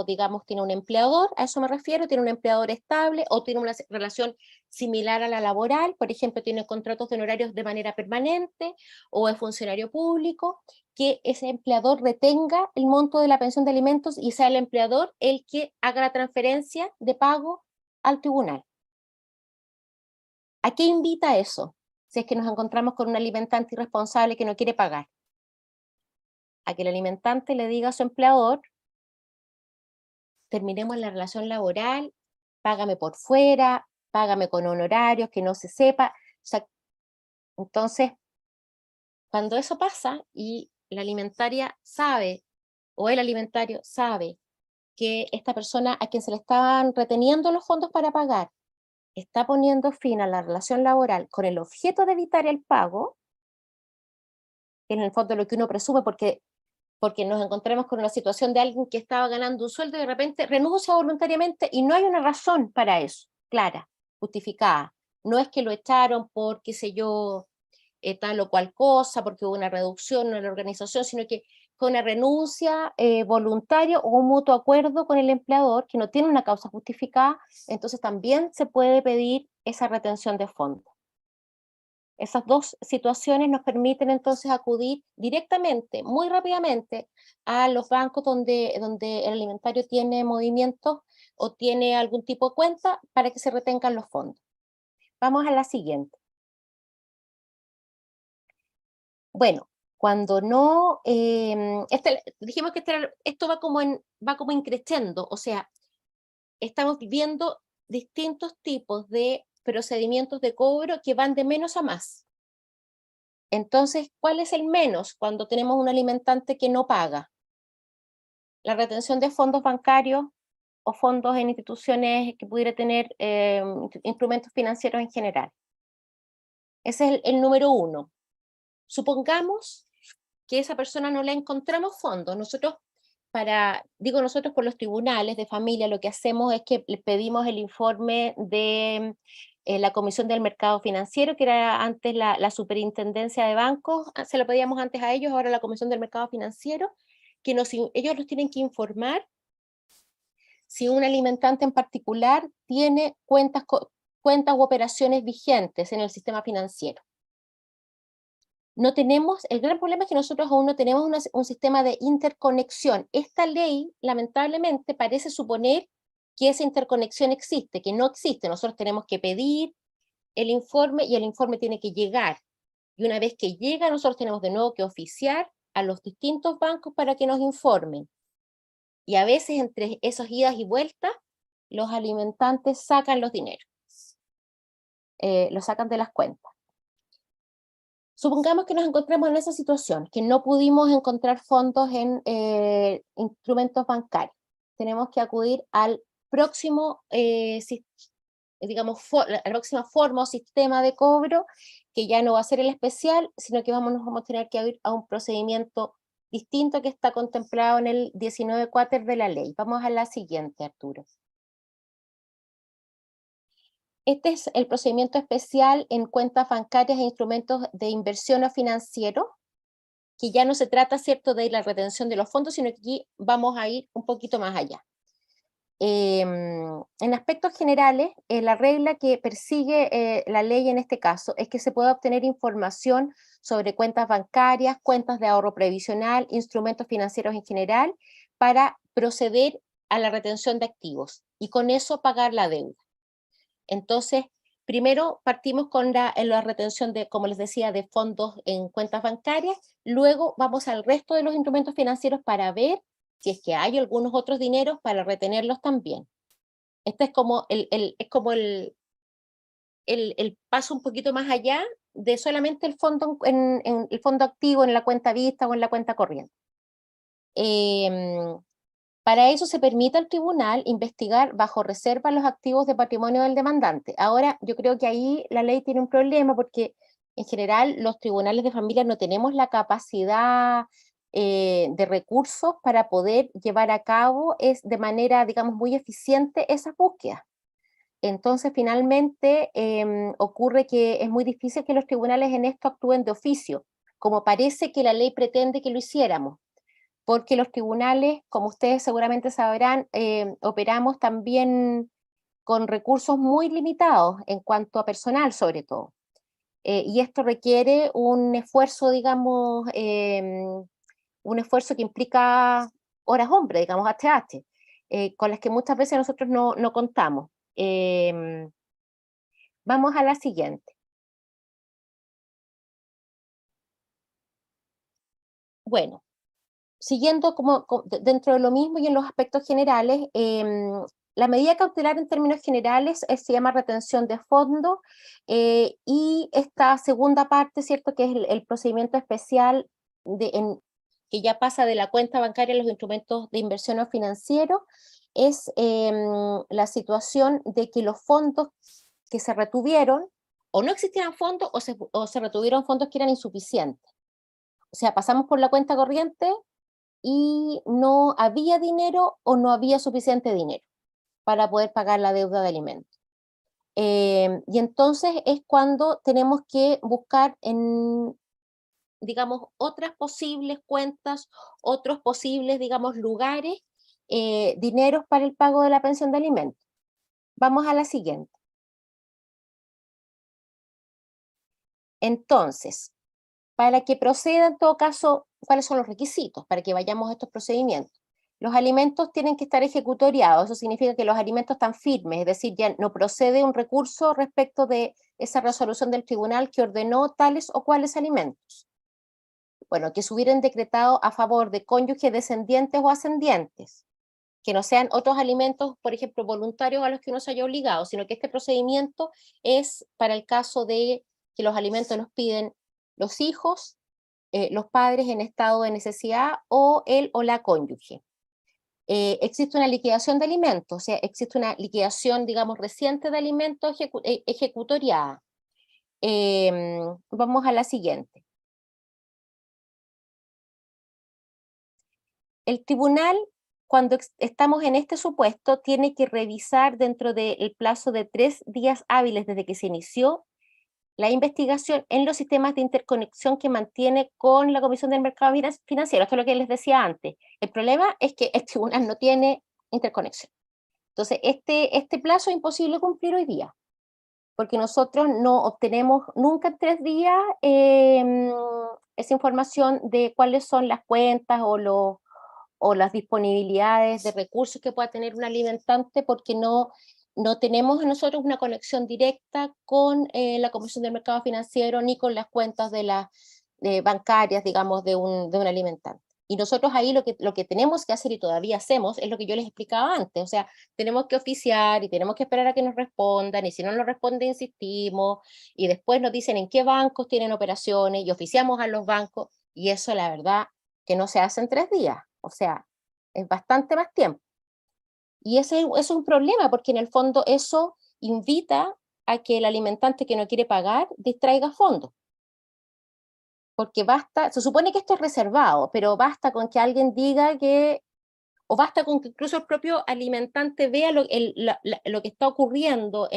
digamos, tiene un empleador, a eso me refiero, tiene un empleador estable o tiene una relación similar a la laboral, por ejemplo, tiene contratos de honorarios de manera permanente o es funcionario público, que ese empleador retenga el monto de la pensión de alimentos y sea el empleador el que haga la transferencia de pago al tribunal. ¿A qué invita eso? Si es que nos encontramos con un alimentante irresponsable que no quiere pagar. A que el alimentante le diga a su empleador: terminemos la relación laboral, págame por fuera, págame con honorarios, que no se sepa. O sea, entonces, cuando eso pasa y la alimentaria sabe, o el alimentario sabe, que esta persona a quien se le estaban reteniendo los fondos para pagar está poniendo fin a la relación laboral con el objeto de evitar el pago, que en el fondo es lo que uno presume, porque nos encontramos con una situación de alguien que estaba ganando un sueldo y de repente renuncia voluntariamente y no hay una razón para eso, clara, justificada. No es que lo echaron por, qué sé yo, tal o cual cosa, porque hubo una reducción en la organización, sino que fue una renuncia voluntaria o un mutuo acuerdo con el empleador que no tiene una causa justificada, entonces también se puede pedir esa retención de fondos. Esas dos situaciones nos permiten entonces acudir directamente, muy rápidamente, a los bancos donde el alimentario tiene movimientos o tiene algún tipo de cuenta para que se retengan los fondos. Vamos a la siguiente. Bueno, cuando no, dijimos que esto va como increciendo, o sea, estamos viendo distintos tipos de procedimientos de cobro que van de menos a más. Entonces, ¿cuál es el menos cuando tenemos un alimentante que no paga? La retención de fondos bancarios o fondos en instituciones que pudiera tener instrumentos financieros en general. Ese es el número 1. Supongamos que esa persona no le encontramos fondos. Nosotros por los tribunales de familia, lo que hacemos es que le pedimos el informe de la Comisión del Mercado Financiero, que era antes la Superintendencia de Bancos, se lo pedíamos antes a ellos, ahora la Comisión del Mercado Financiero, que ellos nos tienen que informar si un alimentante en particular tiene cuentas u operaciones vigentes en el sistema financiero. El gran problema es que nosotros aún no tenemos un sistema de interconexión. Esta ley, lamentablemente, parece suponer que esa interconexión existe, que no existe. Nosotros tenemos que pedir el informe y el informe tiene que llegar. Y una vez que llega, nosotros tenemos de nuevo que oficiar a los distintos bancos para que nos informen. Y a veces entre esas idas y vueltas, los alimentantes sacan los dineros. Los sacan de las cuentas. Supongamos que nos encontramos en esa situación, que no pudimos encontrar fondos en instrumentos bancarios. Tenemos que acudir al próximo digamos, la próxima forma o sistema de cobro, que ya no va a ser el especial, sino que nos vamos a tener que ir a un procedimiento distinto que está contemplado en el 19 cuater de la ley. Vamos a la siguiente, Arturo. Este es el procedimiento especial en cuentas bancarias e instrumentos de inversión o financiero, que ya no se trata, ¿cierto?, de la retención de los fondos, sino que aquí vamos a ir un poquito más allá. En aspectos generales, la regla que persigue la ley en este caso es que se pueda obtener información sobre cuentas bancarias, cuentas de ahorro previsional, instrumentos financieros en general, para proceder a la retención de activos y con eso pagar la deuda. Entonces, primero partimos con la retención de, como les decía, de fondos en cuentas bancarias, luego vamos al resto de los instrumentos financieros para ver si es que hay algunos otros dineros para retenerlos también. Este es como el paso un poquito más allá de solamente el fondo, en el fondo activo, en la cuenta vista o en la cuenta corriente. Para eso se permite al tribunal investigar bajo reserva los activos de patrimonio del demandante. Ahora, yo creo que ahí la ley tiene un problema porque en general los tribunales de familia no tenemos la capacidad de recursos para poder llevar a cabo de manera, digamos, muy eficiente esas búsquedas. Entonces, finalmente, ocurre que es muy difícil que los tribunales en esto actúen de oficio, como parece que la ley pretende que lo hiciéramos, porque los tribunales, como ustedes seguramente sabrán, operamos también con recursos muy limitados en cuanto a personal, sobre todo. Y esto requiere un esfuerzo, digamos, un esfuerzo que implica horas hombre, digamos, HH, con las que muchas veces nosotros no contamos. Vamos a la siguiente. Bueno, siguiendo dentro de lo mismo y en los aspectos generales, la medida cautelar en términos generales se llama retención de fondos, y esta segunda parte, ¿cierto?, que es el procedimiento especial que ya pasa de la cuenta bancaria a los instrumentos de inversión o financiero, es la situación de que los fondos que se retuvieron, o no existían fondos, o se retuvieron fondos que eran insuficientes. O sea, pasamos por la cuenta corriente y no había dinero o no había suficiente dinero para poder pagar la deuda de alimentos. Y entonces es cuando tenemos que buscar en, digamos, otras posibles cuentas, otros posibles, digamos, lugares, dineros para el pago de la pensión de alimentos. Vamos a la siguiente. Entonces, para que proceda en todo caso, ¿cuáles son los requisitos para que vayamos a estos procedimientos? Los alimentos tienen que estar ejecutoriados, eso significa que los alimentos están firmes, es decir, ya no procede un recurso respecto de esa resolución del tribunal que ordenó tales o cuales alimentos. Bueno, que se hubieran decretado a favor de cónyuges descendientes o ascendientes, que no sean otros alimentos, por ejemplo, voluntarios a los que uno se haya obligado, sino que este procedimiento es para el caso de que los alimentos los piden los hijos, los padres en estado de necesidad o él o la cónyuge. Existe una liquidación de alimentos, o sea, existe una liquidación, digamos, reciente de alimentos ejecutoriada. Vamos a la siguiente. El tribunal, cuando estamos en este supuesto, tiene que revisar dentro del plazo de 3 días hábiles desde que se inició la investigación en los sistemas de interconexión que mantiene con la Comisión del Mercado Financiero. Esto es lo que les decía antes. El problema es que el tribunal no tiene interconexión. Entonces, este plazo es imposible cumplir hoy día, porque nosotros no obtenemos nunca en 3 días esa información de cuáles son las cuentas o las disponibilidades de recursos que pueda tener un alimentante, porque no tenemos nosotros una conexión directa con la Comisión del Mercado Financiero ni con las cuentas bancarias, digamos, de un alimentante. Y nosotros ahí lo que tenemos que hacer, y todavía hacemos, es lo que yo les explicaba antes, o sea, tenemos que oficiar y tenemos que esperar a que nos respondan, y si no nos responden, insistimos, y después nos dicen en qué bancos tienen operaciones, y oficiamos a los bancos, y eso la verdad que no se hace en 3 días, o sea, es bastante más tiempo. Y eso es un problema, porque en el fondo eso invita a que el alimentante que no quiere pagar distraiga fondos. Porque basta, se supone que esto es reservado, pero basta con que alguien diga que, o basta con que incluso el propio alimentante vea lo que está ocurriendo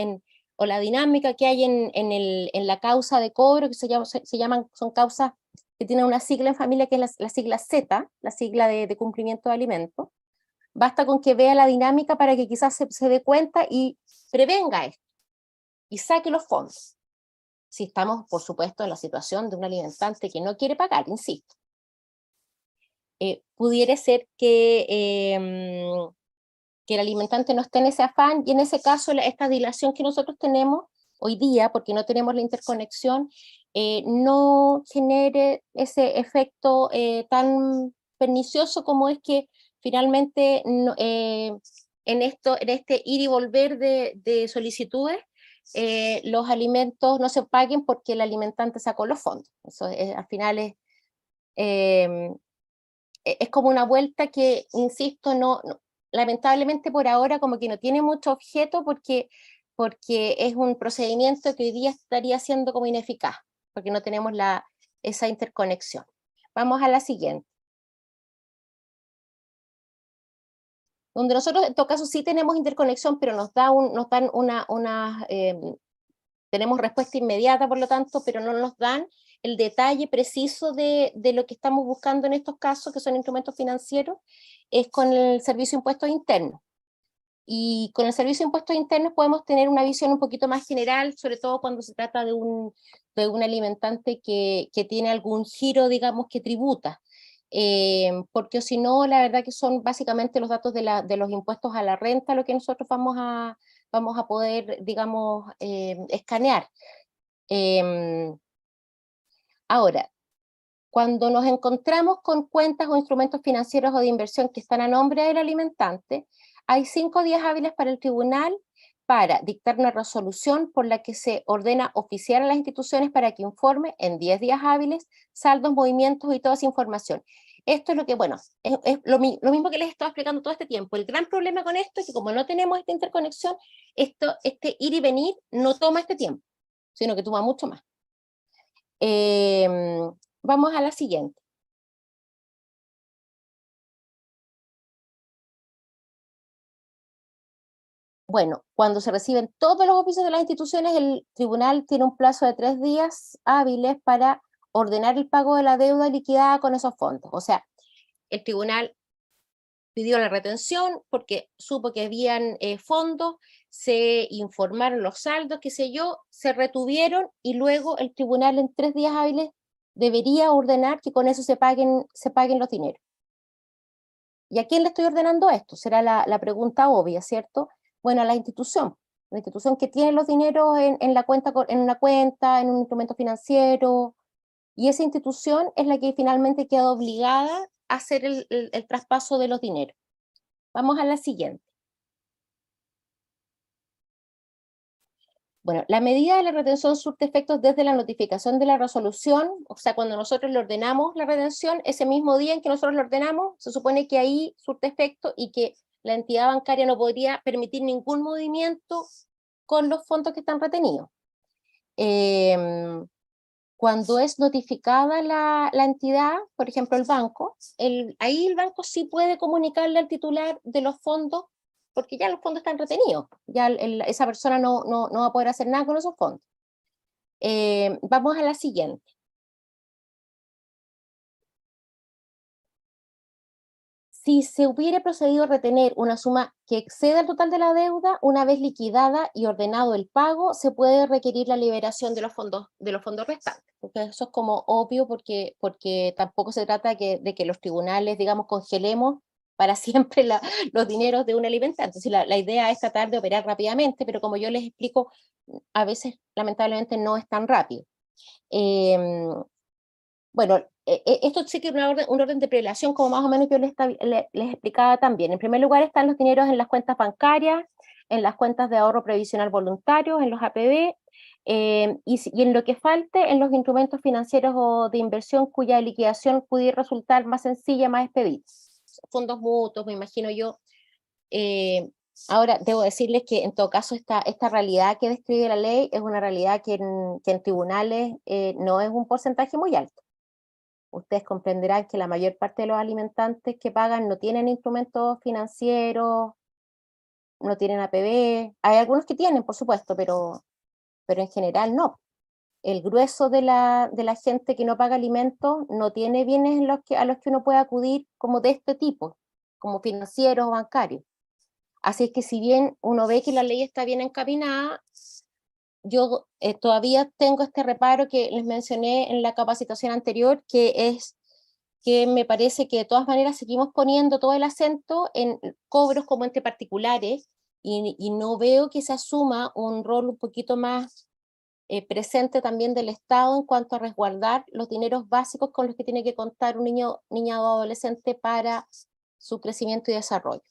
o la dinámica que hay en la causa de cobro, que son causas que tienen una sigla en familia que es la sigla Z, la sigla de cumplimiento de alimentos. Basta con que vea la dinámica para que quizás se dé cuenta y prevenga esto, y saque los fondos. Si estamos, por supuesto, en la situación de un alimentante que no quiere pagar, insisto. Pudiera ser que el alimentante no esté en ese afán, y en ese caso esta dilación que nosotros tenemos hoy día, porque no tenemos la interconexión, no genere ese efecto tan pernicioso como es que finalmente en este ir y volver de solicitudes, los alimentos no se paguen porque el alimentante sacó los fondos. Eso al final es como una vuelta que, insisto, lamentablemente por ahora como que no tiene mucho objeto, porque es un procedimiento que hoy día estaría siendo como ineficaz, porque no tenemos esa interconexión. Vamos a la siguiente. Donde nosotros en todo caso sí tenemos interconexión, pero nos dan tenemos respuesta inmediata, por lo tanto, pero no nos dan el detalle preciso de lo que estamos buscando en estos casos, que son instrumentos financieros, es con el Servicio de Impuestos Internos. Y con el Servicio de Impuestos Internos podemos tener una visión un poquito más general, sobre todo cuando se trata de un alimentante que tiene algún giro, digamos, que tributa. Porque si no, la verdad que son básicamente los datos de los impuestos a la renta lo que nosotros vamos a poder, digamos, escanear. Ahora, cuando nos encontramos con cuentas o instrumentos financieros o de inversión que están a nombre del alimentante, hay 5 días hábiles para el tribunal para dictar una resolución por la que se ordena oficiar a las instituciones para que informe en 10 días hábiles saldos, movimientos y toda esa información. Esto es lo que, bueno, es lo mismo que les estaba explicando todo este tiempo. El gran problema con esto es que como no tenemos esta interconexión, este ir y venir no toma este tiempo, sino que toma mucho más. Vamos a la siguiente. Bueno, cuando se reciben todos los oficios de las instituciones, el tribunal tiene un plazo de 3 días hábiles para ordenar el pago de la deuda liquidada con esos fondos. O sea, el tribunal pidió la retención porque supo que habían fondos, se informaron los saldos, qué sé yo, se retuvieron y luego el tribunal en 3 días hábiles debería ordenar que con eso se paguen los dineros. ¿Y a quién le estoy ordenando esto? Será la pregunta obvia, ¿cierto? Bueno, a la institución que tiene los dineros en una cuenta, en un instrumento financiero, y esa institución es la que finalmente queda obligada a hacer el traspaso de los dineros. Vamos a la siguiente. Bueno, la medida de la retención surte efectos desde la notificación de la resolución, o sea, cuando nosotros le ordenamos la retención, ese mismo día en que nosotros lo ordenamos, se supone que ahí surte efecto y que la entidad bancaria no podría permitir ningún movimiento con los fondos que están retenidos. Cuando es notificada la entidad, por ejemplo el banco, ahí el banco sí puede comunicarle al titular de los fondos, porque ya los fondos están retenidos, ya esa persona no va a poder hacer nada con esos fondos. Vamos a la siguiente. Si se hubiera procedido a retener una suma que exceda el total de la deuda, una vez liquidada y ordenado el pago, se puede requerir la liberación de los fondos restantes. Porque eso es como obvio, porque tampoco se trata de que los tribunales, digamos, congelemos para siempre los dineros de un alimentante. Si la idea es tratar de operar rápidamente, pero como yo les explico, a veces lamentablemente no es tan rápido. Bueno, esto sí que es un orden de prelación, como más o menos yo les explicaba también. En primer lugar están los dineros en las cuentas bancarias, en las cuentas de ahorro previsional voluntario, en los APB, y en lo que falte, en los instrumentos financieros o de inversión cuya liquidación pudiera resultar más sencilla, más expedita. Fondos mutuos, me imagino yo, Ahora, debo decirles que en todo caso esta realidad que describe la ley es una realidad que en tribunales no es un porcentaje muy alto. Ustedes comprenderán que la mayor parte de los alimentantes que pagan no tienen instrumentos financieros, no tienen APB. Hay algunos que tienen, por supuesto, pero en general no. El grueso de la gente que no paga alimentos no tiene bienes a los que uno puede acudir como de este tipo, como financieros o bancarios. Así es que si bien uno ve que la ley está bien encaminada, yo todavía tengo este reparo que les mencioné en la capacitación anterior, que es que me parece que de todas maneras seguimos poniendo todo el acento en cobros como entre particulares y no veo que se asuma un rol un poquito más presente también del Estado en cuanto a resguardar los dineros básicos con los que tiene que contar un niña o adolescente para su crecimiento y desarrollo.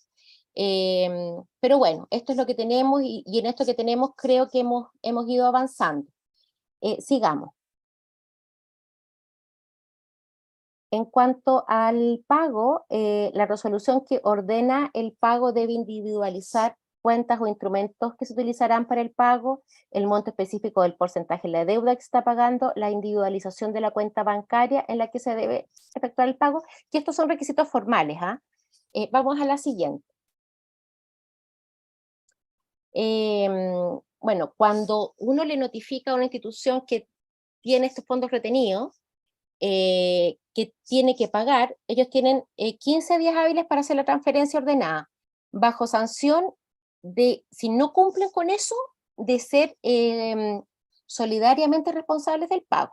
Pero bueno, esto es lo que tenemos y en esto que tenemos creo que hemos ido avanzando. Sigamos. En cuanto al pago, la resolución que ordena el pago debe individualizar cuentas o instrumentos que se utilizarán para el pago, el monto específico del porcentaje de la deuda que se está pagando, la individualización de la cuenta bancaria en la que se debe efectuar el pago, que estos son requisitos formales. Vamos a la siguiente. Bueno, cuando uno le notifica a una institución que tiene estos fondos retenidos, que tiene que pagar, ellos tienen 15 días hábiles para hacer la transferencia ordenada, bajo sanción de, si no cumplen con eso, de ser solidariamente responsables del pago.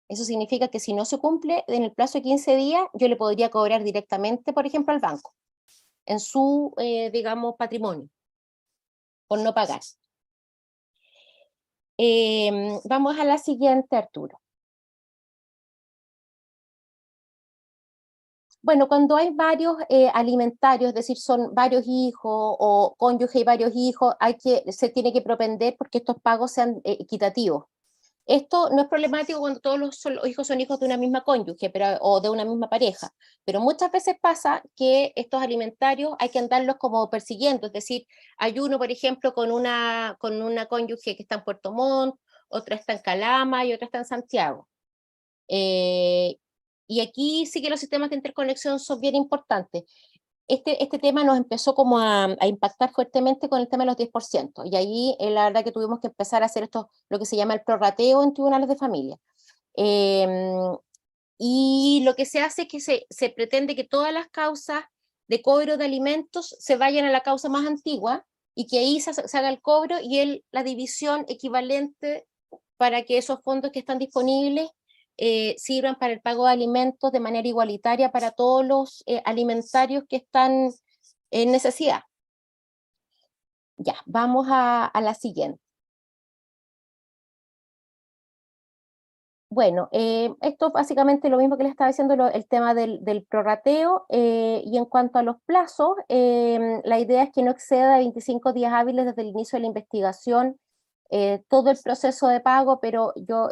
Eso significa que si no se cumple en el plazo de 15 días, yo le podría cobrar directamente, por ejemplo, al banco, en su, digamos, patrimonio, por no pagar. Vamos a la siguiente, Arturo. Bueno, cuando hay varios alimentarios, es decir, son varios hijos o cónyuge y varios hijos, se tiene que propender porque estos pagos sean equitativos. Esto no es problemático cuando todos los hijos son hijos de una misma cónyuge o de una misma pareja, pero muchas veces pasa que estos alimentarios hay que andarlos como persiguiendo, es decir, hay uno, por ejemplo, con una cónyuge que está en Puerto Montt, otra está en Calama y otra está en Santiago. Y aquí sí que los sistemas de interconexión son bien importantes. Este tema nos empezó como a impactar fuertemente con el tema de los 10%, y ahí la verdad que tuvimos que empezar a hacer esto, lo que se llama el prorrateo en tribunales de familia. Y lo que se hace es que se pretende que todas las causas de cobro de alimentos se vayan a la causa más antigua y que ahí se haga el cobro y la división equivalente para que esos fondos que están disponibles sirvan para el pago de alimentos de manera igualitaria para todos los alimentarios que están en necesidad. Ya, vamos a la siguiente. Bueno, esto básicamente lo mismo que les estaba diciendo, el tema del prorrateo, y en cuanto a los plazos, la idea es que no exceda de 25 días hábiles desde el inicio de la investigación todo el proceso de pago, pero yo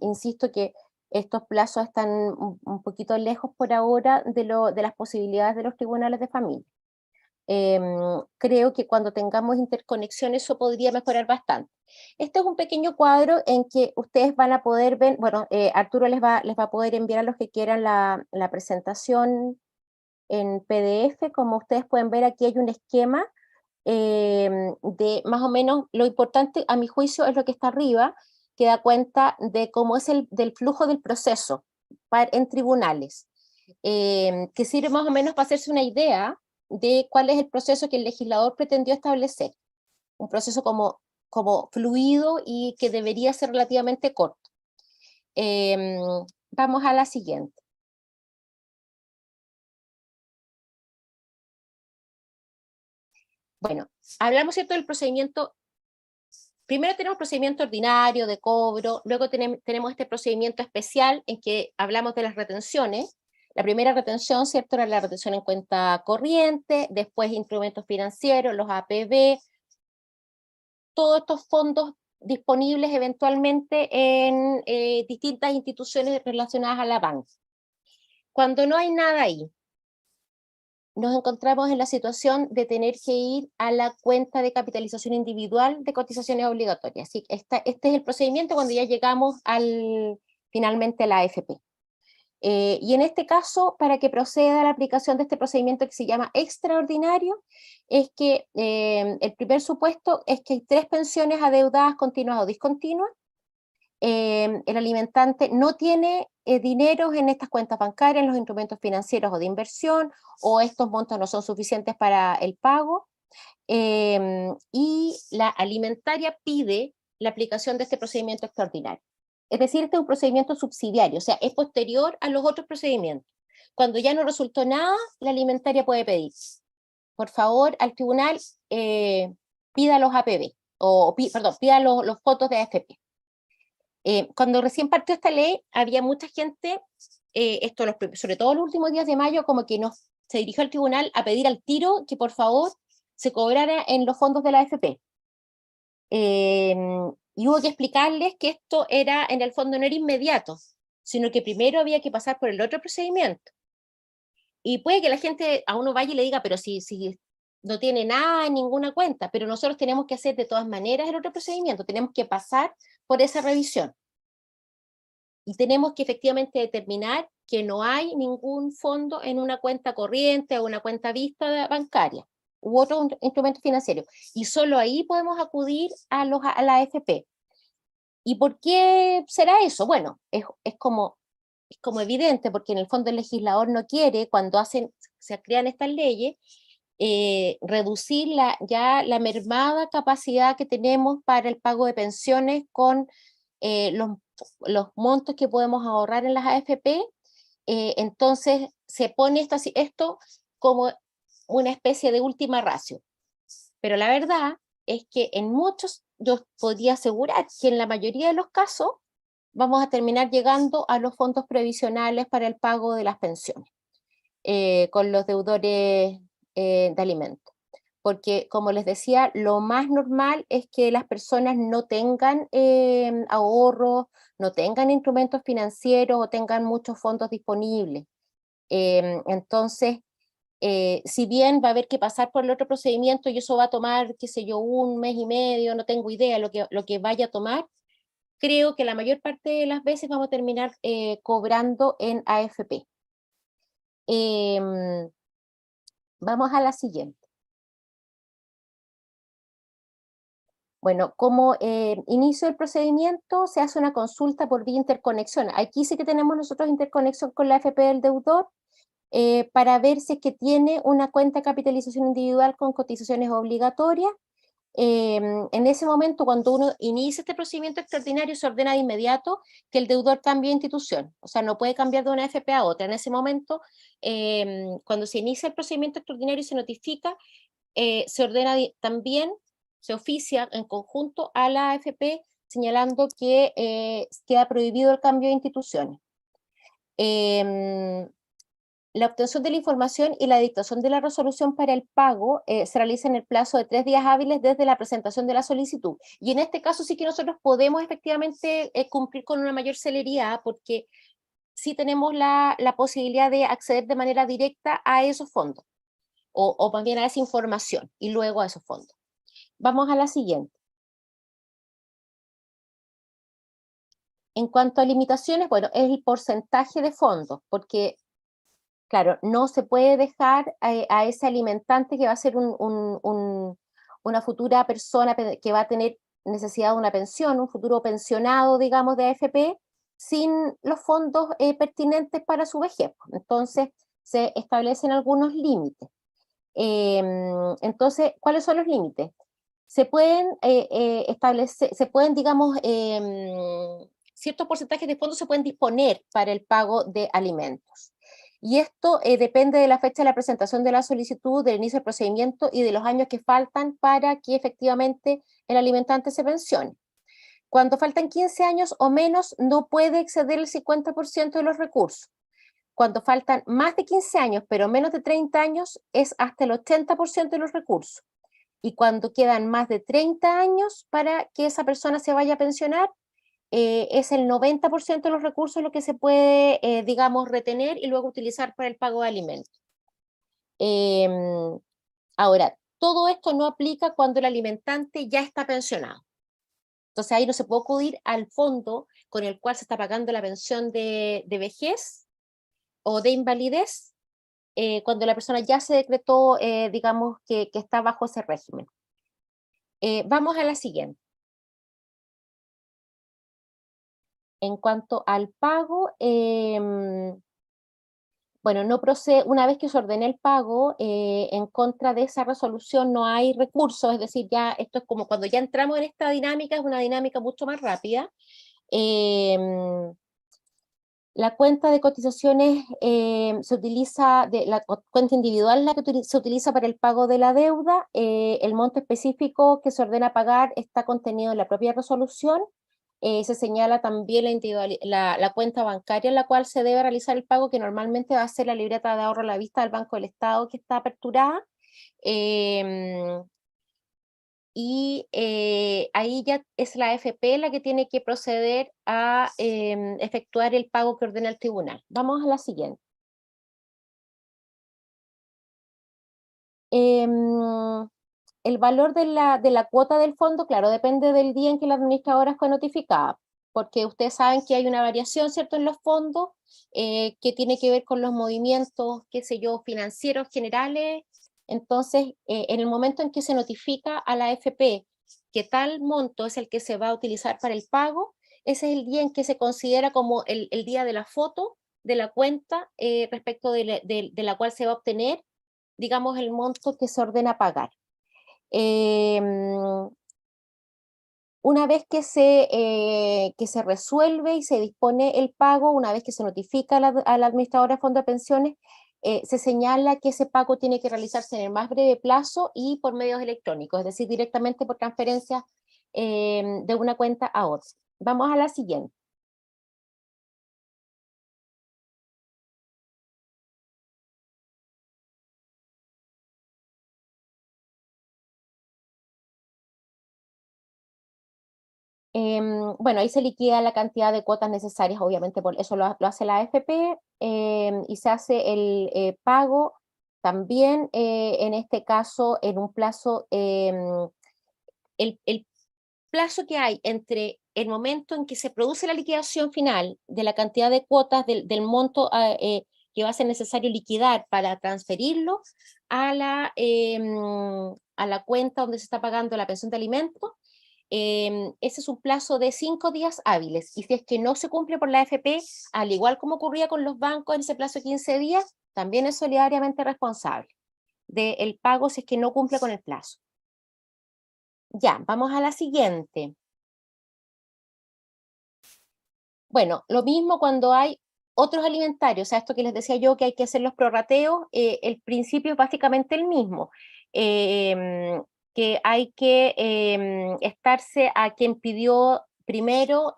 insisto que estos plazos están un poquito lejos por ahora de las posibilidades de los tribunales de familia. Creo que cuando tengamos interconexión eso podría mejorar bastante. Este es un pequeño cuadro en que ustedes van a poder ver, bueno, Arturo les va a poder enviar a los que quieran la presentación en PDF. Como ustedes pueden ver, aquí hay un esquema de más o menos, lo importante a mi juicio es lo que está arriba, que da cuenta de cómo es del flujo del proceso en tribunales, que sirve más o menos para hacerse una idea de cuál es el proceso que el legislador pretendió establecer, un proceso como fluido y que debería ser relativamente corto. Vamos a la siguiente. Bueno, hablamos, ¿cierto?, del procedimiento. Primero tenemos procedimiento ordinario de cobro, luego tenemos este procedimiento especial en que hablamos de las retenciones. La primera retención, ¿cierto?, era la retención en cuenta corriente, después instrumentos financieros, los APB, todos estos fondos disponibles eventualmente en distintas instituciones relacionadas a la banca. Cuando no hay nada ahí, nos encontramos en la situación de tener que ir a la cuenta de capitalización individual de cotizaciones obligatorias. Así que este es el procedimiento cuando ya llegamos finalmente a la AFP. Y en este caso, para que proceda la aplicación de este procedimiento que se llama extraordinario, es que el primer supuesto es que hay 3 pensiones adeudadas continuas o discontinuas. El alimentante no tiene dinero en estas cuentas bancarias, en los instrumentos financieros o de inversión, o estos montos no son suficientes para el pago, y la alimentaria pide la aplicación de este procedimiento extraordinario. Es decir, este es un procedimiento subsidiario, o sea, es posterior a los otros procedimientos. Cuando ya no resultó nada, la alimentaria puede pedir, por favor, al tribunal, pida los APB, perdón, pida los fondos de AFP. Cuando recién partió esta ley, había mucha gente, sobre todo los últimos días de mayo, como que se dirigió al tribunal a pedir al tiro que por favor se cobrara en los fondos de la AFP. Y hubo que explicarles que esto era, en el fondo, no era inmediato, sino que primero había que pasar por el otro procedimiento. Y puede que la gente a uno vaya y le diga, pero si no tiene nada en ninguna cuenta, pero nosotros tenemos que hacer de todas maneras el otro procedimiento, tenemos que pasar por esa revisión. Y tenemos que efectivamente determinar que no hay ningún fondo en una cuenta corriente o una cuenta vista bancaria u otro instrumento financiero. Y solo ahí podemos acudir a la AFP. ¿Y por qué será eso? Bueno, es como evidente, porque en el fondo el legislador no quiere, cuando se crean estas leyes, reducir ya la mermada capacidad que tenemos para el pago de pensiones con los montos que podemos ahorrar en las AFP. Entonces se pone esto como una especie de última ratio. Pero la verdad es que yo podría asegurar que en la mayoría de los casos vamos a terminar llegando a los fondos previsionales para el pago de las pensiones, con los deudores de alimentos. Porque, como les decía, lo más normal es que las personas no tengan ahorros, no tengan instrumentos financieros o tengan muchos fondos disponibles. Entonces, si bien va a haber que pasar por el otro procedimiento y eso va a tomar, qué sé yo, 1 mes y medio, no tengo idea lo que vaya a tomar, creo que la mayor parte de las veces vamos a terminar cobrando en AFP. Vamos a la siguiente. Bueno, como inicio del procedimiento se hace una consulta por vía interconexión. Aquí sí que tenemos nosotros interconexión con la AFP del deudor para ver si es que tiene una cuenta de capitalización individual con cotizaciones obligatorias. En ese momento, cuando uno inicia este procedimiento extraordinario, se ordena de inmediato que el deudor cambie de institución. O sea, no puede cambiar de una AFP a otra. En ese momento, cuando se inicia el procedimiento extraordinario y se notifica, se ordena también, se oficia en conjunto a la AFP señalando que queda prohibido el cambio de instituciones. La obtención de la información y la dictación de la resolución para el pago se realiza en el plazo de 3 días hábiles desde la presentación de la solicitud. Y en este caso sí que nosotros podemos efectivamente cumplir con una mayor celeridad, porque sí tenemos la posibilidad de acceder de manera directa a esos fondos, o más bien a esa información, y luego a esos fondos. Vamos a la siguiente. En cuanto a limitaciones, bueno, es el porcentaje de fondos, porque claro, no se puede dejar a ese alimentante que va a ser una futura persona que va a tener necesidad de una pensión, un futuro pensionado, digamos, de AFP, sin los fondos pertinentes para su vejez. Entonces, se establecen algunos límites. Entonces, ¿cuáles son los límites? Se pueden digamos, ciertos porcentajes de fondos se pueden disponer para el pago de alimentos. Y esto depende de la fecha de la presentación de la solicitud, del inicio del procedimiento y de los años que faltan para que efectivamente el alimentante se pensione. Cuando faltan 15 años o menos, no puede exceder el 50% de los recursos. Cuando faltan más de 15 años, pero menos de 30 años, es hasta el 80% de los recursos. Y cuando quedan más de 30 años para que esa persona se vaya a pensionar, es el 90% de los recursos lo que se puede, digamos, retener y luego utilizar para el pago de alimentos. Ahora, todo esto no aplica cuando el alimentante ya está pensionado. Entonces ahí no se puede acudir al fondo con el cual se está pagando la pensión de vejez o de invalidez cuando la persona ya se decretó, digamos, que está bajo ese régimen. Vamos a la siguiente. En cuanto al pago, bueno, no procede, una vez que se ordene el pago, en contra de esa resolución no hay recursos, es decir, ya esto es como cuando ya entramos en esta dinámica, es una dinámica mucho más rápida. La cuenta de cotizaciones se utiliza, la cuenta individual es la que se utiliza para el pago de la deuda. El monto específico que se ordena pagar está contenido en la propia resolución. Se señala también la cuenta bancaria en la cual se debe realizar el pago, que normalmente va a ser la libreta de ahorro a la vista del Banco del Estado que está aperturada. Y ahí ya es la AFP la que tiene que proceder a efectuar el pago que ordena el tribunal. Vamos a la siguiente. El valor de la cuota del fondo, claro, depende del día en que la administradora fue notificada, porque ustedes saben que hay una variación, ¿cierto?, en los fondos, que tiene que ver con los movimientos, qué sé yo, financieros generales. Entonces, en el momento en que se notifica a la AFP que tal monto es el que se va a utilizar para el pago, ese es el día en que se considera como el día de la foto de la cuenta respecto de la cual se va a obtener, digamos, el monto que se ordena pagar. Una vez que se resuelve y se dispone el pago, una vez que se notifica a la administradora de fondo de pensiones, se señala que ese pago tiene que realizarse en el más breve plazo y por medios electrónicos, es decir, directamente por transferencia de una cuenta a otra. Vamos a la siguiente. Bueno, ahí se liquida la cantidad de cuotas necesarias, obviamente, por eso lo hace la AFP, y se hace el pago también, en este caso, en un plazo, el plazo que hay entre el momento en que se produce la liquidación final de la cantidad de cuotas del monto que va a ser necesario liquidar para transferirlo a la cuenta donde se está pagando la pensión de alimentos. Ese es un plazo de 5 días hábiles, y si es que no se cumple por la AFP, al igual como ocurría con los bancos en ese plazo de 15 días, también es solidariamente responsable del pago si es que no cumple con el plazo. Ya, vamos a la siguiente. Bueno, lo mismo cuando hay otros alimentarios, o sea, esto que les decía yo que hay que hacer los prorrateos, el principio es básicamente el mismo. Que hay que estarse a quien pidió primero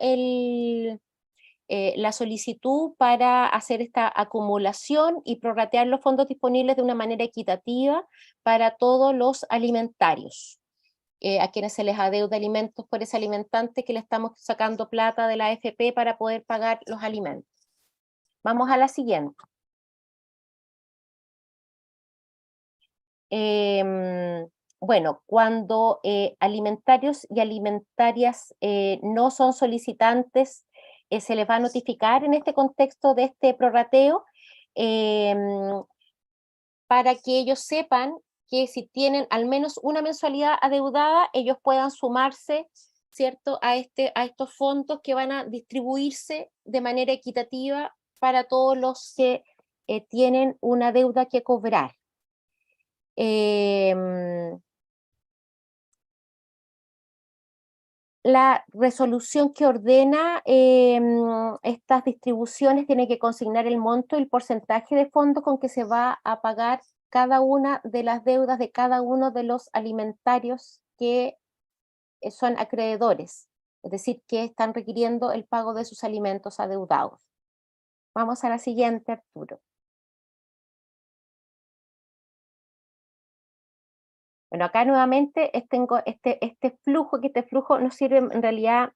la solicitud para hacer esta acumulación y prorratear los fondos disponibles de una manera equitativa para todos los alimentarios, a quienes se les adeuda alimentos por ese alimentante que le estamos sacando plata de la AFP para poder pagar los alimentos. Vamos a la siguiente. Bueno, cuando alimentarios y alimentarias no son solicitantes, se les va a notificar en este contexto de este prorrateo para que ellos sepan que si tienen al menos una mensualidad adeudada, ellos puedan sumarse, ¿cierto?, a estos fondos que van a distribuirse de manera equitativa para todos los que tienen una deuda que cobrar. La resolución que ordena estas distribuciones tiene que consignar el monto y el porcentaje de fondos con que se va a pagar cada una de las deudas de cada uno de los alimentarios que son acreedores, es decir, que están requiriendo el pago de sus alimentos adeudados. Vamos a la siguiente, Arturo. Bueno, acá nuevamente tengo este flujo, que este flujo nos sirve en realidad.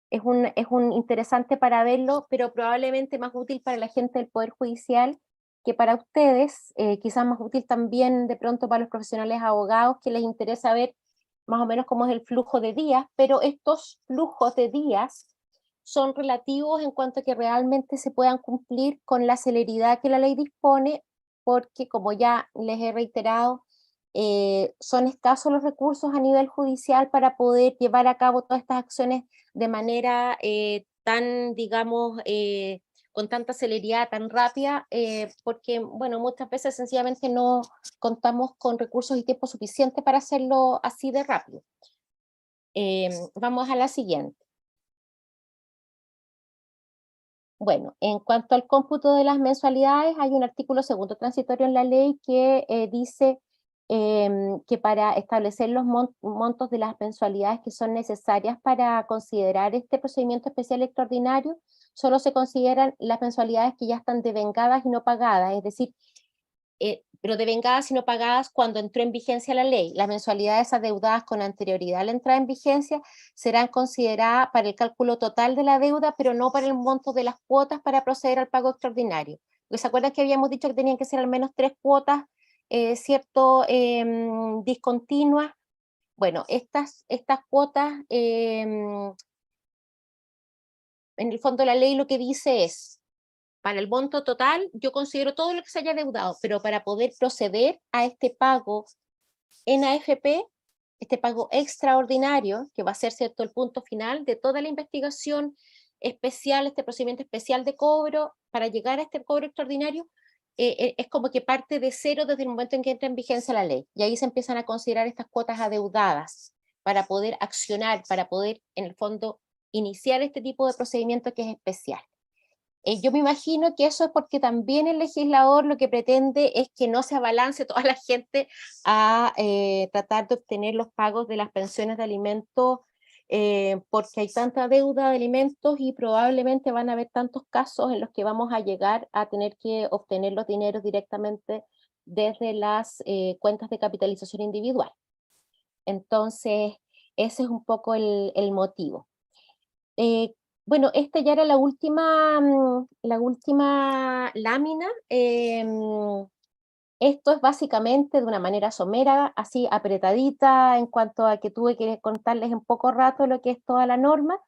Es un interesante para verlo, pero probablemente más útil para la gente del Poder Judicial, que para ustedes, quizás más útil también de pronto para los profesionales abogados, que les interesa ver más o menos cómo es el flujo de días, pero estos flujos de días son relativos en cuanto a que realmente se puedan cumplir con la celeridad que la ley dispone, porque como ya les he reiterado, son escasos los recursos a nivel judicial para poder llevar a cabo todas estas acciones de manera tan, digamos, con tanta celeridad, tan rápida, porque, bueno, muchas veces sencillamente no contamos con recursos y tiempo suficiente para hacerlo así de rápido. Vamos a la siguiente. Bueno, en cuanto al cómputo de las mensualidades, hay un artículo segundo transitorio en la ley que dice que para establecer los montos de las mensualidades que son necesarias para considerar este procedimiento especial extraordinario, solo se consideran las mensualidades que ya están devengadas y no pagadas, es decir, pero devengadas y no pagadas cuando entró en vigencia la ley. Las mensualidades adeudadas con anterioridad a la entrada en vigencia serán consideradas para el cálculo total de la deuda, pero no para el monto de las cuotas para proceder al pago extraordinario. Porque ¿se acuerdan que habíamos dicho que tenían que ser al menos 3 cuotas, cierto, discontinuas? Bueno, estas cuotas, en el fondo la ley lo que dice es, para el monto total, yo considero todo lo que se haya deudado, pero para poder proceder a este pago en AFP, este pago extraordinario, que va a ser, ¿cierto?, el punto final de toda la investigación especial, este procedimiento especial de cobro, para llegar a este cobro extraordinario, es como que parte de cero desde el momento en que entra en vigencia la ley. Y ahí se empiezan a considerar estas cuotas adeudadas para poder accionar, para poder, en el fondo, iniciar este tipo de procedimiento que es especial. Yo me imagino que eso es porque también el legislador lo que pretende es que no se abalance toda la gente a tratar de obtener los pagos de las pensiones de alimentos, porque hay tanta deuda de alimentos y probablemente van a haber tantos casos en los que vamos a llegar a tener que obtener los dineros directamente desde las cuentas de capitalización individual. Entonces, ese es un poco el motivo. Bueno, esta ya era la última lámina. Esto es básicamente de una manera somera, así apretadita, en cuanto a que tuve que contarles en poco rato lo que es toda la norma.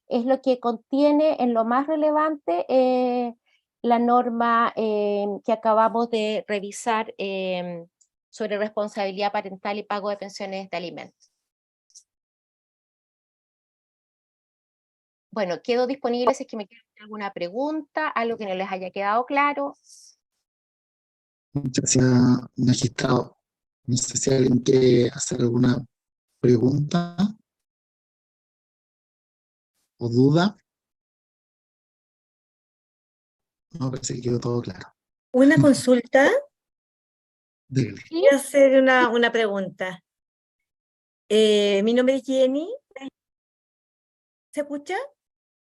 Es lo que contiene en lo más relevante la norma que acabamos de revisar sobre responsabilidad parental y pago de pensiones de alimentos. Bueno, quedo disponible si es que me quieren hacer alguna pregunta, algo que no les haya quedado claro. Muchas gracias, magistrado. No sé si alguien quiere hacer alguna pregunta o duda. No, parece que quedó todo claro. Una consulta, Dígale. quiero hacer una pregunta. Mi nombre es Jenny. ¿Se escucha?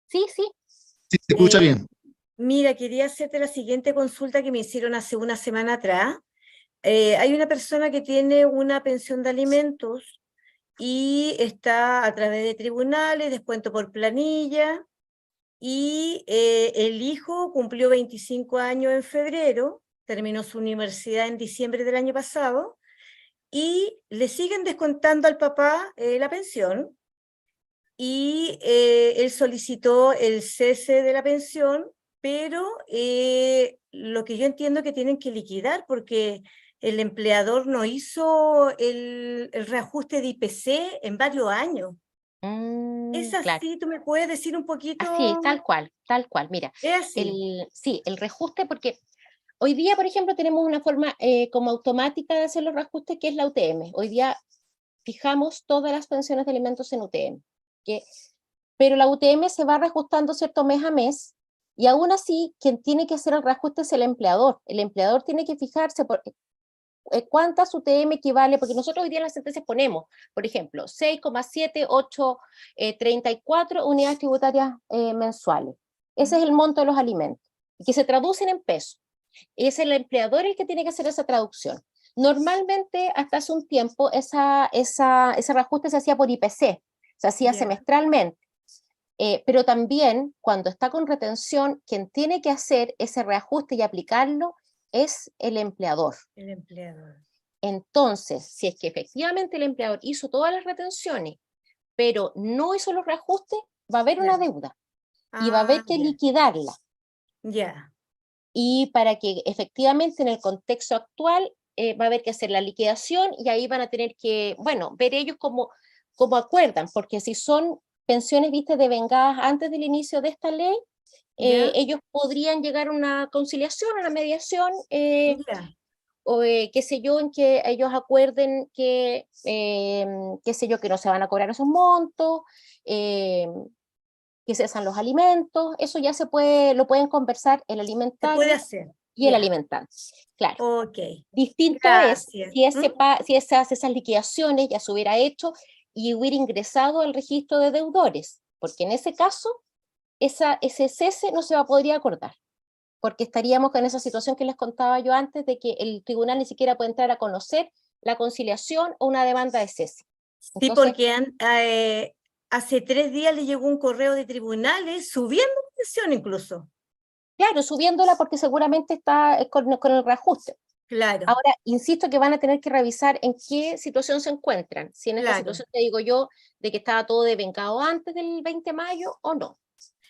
Sí, sí. Sí, se escucha bien. Mira, quería hacerte la siguiente consulta que me hicieron hace una semana atrás. Hay una persona que tiene una pensión de alimentos y está a través de tribunales, descuento por planilla, y el hijo cumplió 25 años en febrero, terminó su universidad en diciembre del año pasado, y le siguen descontando al papá la pensión, y él solicitó el cese de la pensión, pero lo que yo entiendo que tienen que liquidar porque el empleador no hizo el reajuste de IPC en varios años. ¿Es Claro. así? ¿Tú me puedes decir un poquito? Así, tal cual, tal cual. Mira, Es así. sí, el reajuste, porque hoy día, por ejemplo, tenemos una forma como automática de hacer los reajustes, que es la UTM. Hoy día fijamos todas las pensiones de alimentos en UTM, pero la UTM se va reajustando, ¿cierto?, mes a mes, y aún así, quien tiene que hacer el reajuste es el empleador. El empleador tiene que fijarse por cuántas UTM equivale, porque nosotros hoy día en las sentencias ponemos, por ejemplo, 6,7834 unidades tributarias mensuales. Ese es el monto de los alimentos, que se traducen en pesos. Es el empleador el que tiene que hacer esa traducción. Normalmente, hasta hace un tiempo, ese reajuste se hacía por IPC, se hacía semestralmente. Pero también, cuando está con retención, quien tiene que hacer ese reajuste y aplicarlo es el empleador. El empleador. Entonces, si es que efectivamente el empleador hizo todas las retenciones, pero no hizo los reajustes, va a haber una Claro. deuda y va a haber que Ya. liquidarla. Ya. Y para que efectivamente en el contexto actual va a haber que hacer la liquidación y ahí van a tener que, bueno, ver ellos cómo acuerdan, porque si son pensiones, viste, devengadas antes del inicio de esta ley, Ya. ellos podrían llegar a una conciliación, a una mediación, Ya. o qué sé yo, en que ellos acuerden que, qué sé yo, que no se van a cobrar esos montos, que cesan los alimentos, eso ya lo pueden conversar el Se alimentario puede hacer. y el Ya. alimentante. Claro. Ok. Distinto es Gracias. si, si esas liquidaciones ya se hubiera hecho y hubiera ingresado al registro de deudores, porque en ese caso ese cese no se va a poder acordar, porque estaríamos con esa situación que les contaba yo antes de que el tribunal ni siquiera puede entrar a conocer la conciliación o una demanda de cese. Sí, Entonces, porque hace 3 días le llegó un correo de tribunales subiendo la pensión incluso. claro, subiéndola porque seguramente está con el reajuste. Claro, Ahora, insisto que van a tener que revisar en qué situación se encuentran, si en esta claro. situación te digo yo de que estaba todo devengado antes del 20 de mayo o no.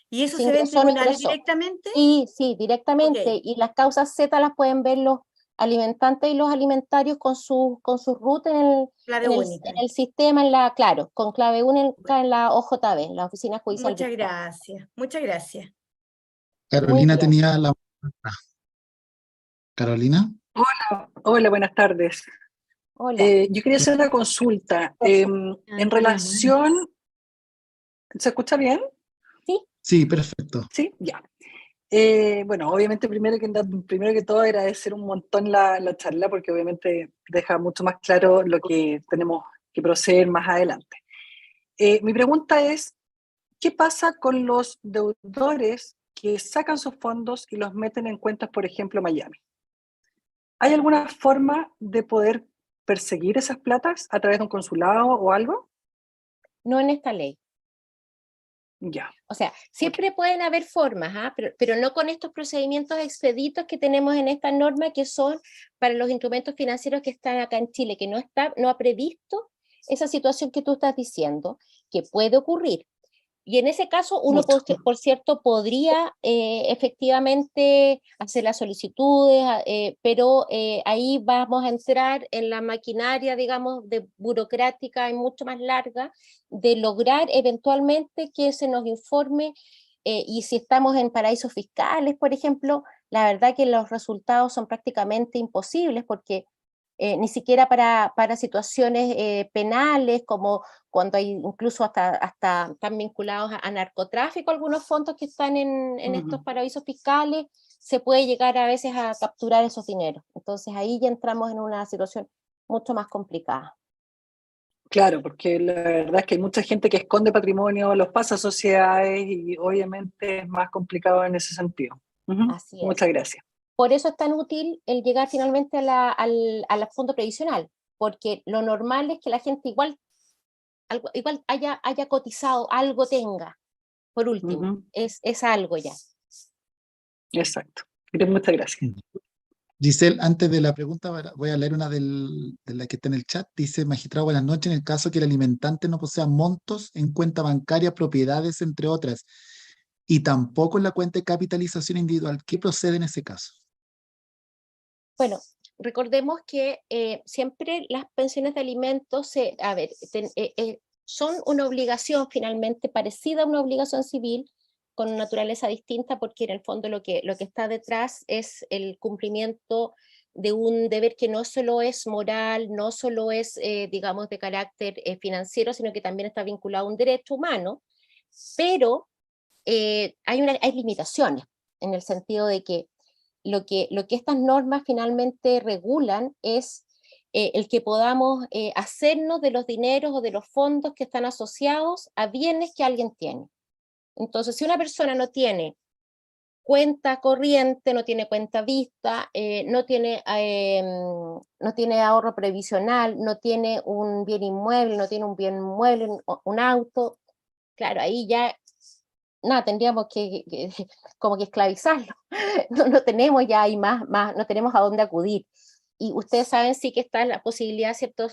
¿Y eso Si se ve en ingresó o no tribunales ingresó. directamente? Sí, directamente. Ok. Y las causas Z las pueden ver los alimentantes y los alimentarios con sus rutas Clave única. en el sistema, claro, con clave única en la OJB, en la Oficina Judicial Muchas Virtual. gracias. Muchas gracias. Muy Carolina bien. tenía la... Carolina. Hola, buenas tardes. Hola. Yo quería hacer una consulta. En relación, ¿se escucha bien? Sí, Sí, perfecto. Sí, ya. Bueno, obviamente primero que todo agradecer un montón la charla porque obviamente deja mucho más claro lo que tenemos que proceder más adelante. Mi pregunta es, ¿qué pasa con los deudores que sacan sus fondos y los meten en cuentas, por ejemplo, Miami? ¿Hay alguna forma de poder perseguir esas platas a través de un consulado o algo? no en esta ley. Ya. O sea, siempre pueden haber formas, pero no con estos procedimientos expeditos que tenemos en esta norma, que son para los instrumentos financieros que están acá en Chile, que no ha previsto esa situación que tú estás diciendo, que puede ocurrir. Y en ese caso, uno, Mucho. por cierto, podría efectivamente hacer las solicitudes, pero ahí vamos a entrar en la maquinaria, digamos, de burocrática y mucho más larga, de lograr eventualmente que se nos informe, y si estamos en paraísos fiscales, por ejemplo, la verdad que los resultados son prácticamente imposibles, porque ni siquiera para situaciones penales, como cuando hay incluso hasta están vinculados a narcotráfico, algunos fondos que están en estos paraísos fiscales, se puede llegar a veces a capturar esos dineros. Entonces ahí ya entramos en una situación mucho más complicada. Claro, porque la verdad es que hay mucha gente que esconde patrimonio, los pasa a sociedades y obviamente es más complicado en ese sentido. Así es. Muchas gracias. Por eso es tan útil el llegar finalmente al fondo previsional, porque lo normal es que la gente igual haya cotizado, algo tenga, por último, es algo ya. Exacto. Muchas gracias. Giselle, antes de la pregunta, voy a leer una de la que está en el chat. Dice, magistrado, buenas noches. En el caso que el alimentante no posea montos en cuenta bancaria, propiedades, entre otras, y tampoco en la cuenta de capitalización individual, ¿qué procede en ese caso? Bueno, recordemos que siempre las pensiones de alimentos son una obligación finalmente parecida a una obligación civil con naturaleza distinta, porque en el fondo lo que está detrás es el cumplimiento de un deber que no solo es moral, no solo es, digamos, de carácter financiero, sino que también está vinculado a un derecho humano, pero hay limitaciones en el sentido de que lo que estas normas finalmente regulan es el que podamos hacernos de los dineros o de los fondos que están asociados a bienes que alguien tiene. Entonces, si una persona no tiene cuenta corriente, no tiene cuenta vista, no tiene ahorro previsional, no tiene un bien inmueble, no tiene un bien mueble, un auto, claro, ahí ya nada, tendríamos que como que esclavizarlo. No tenemos ya ahí más, no tenemos a dónde acudir. Y ustedes saben sí que está la posibilidad, ¿cierto?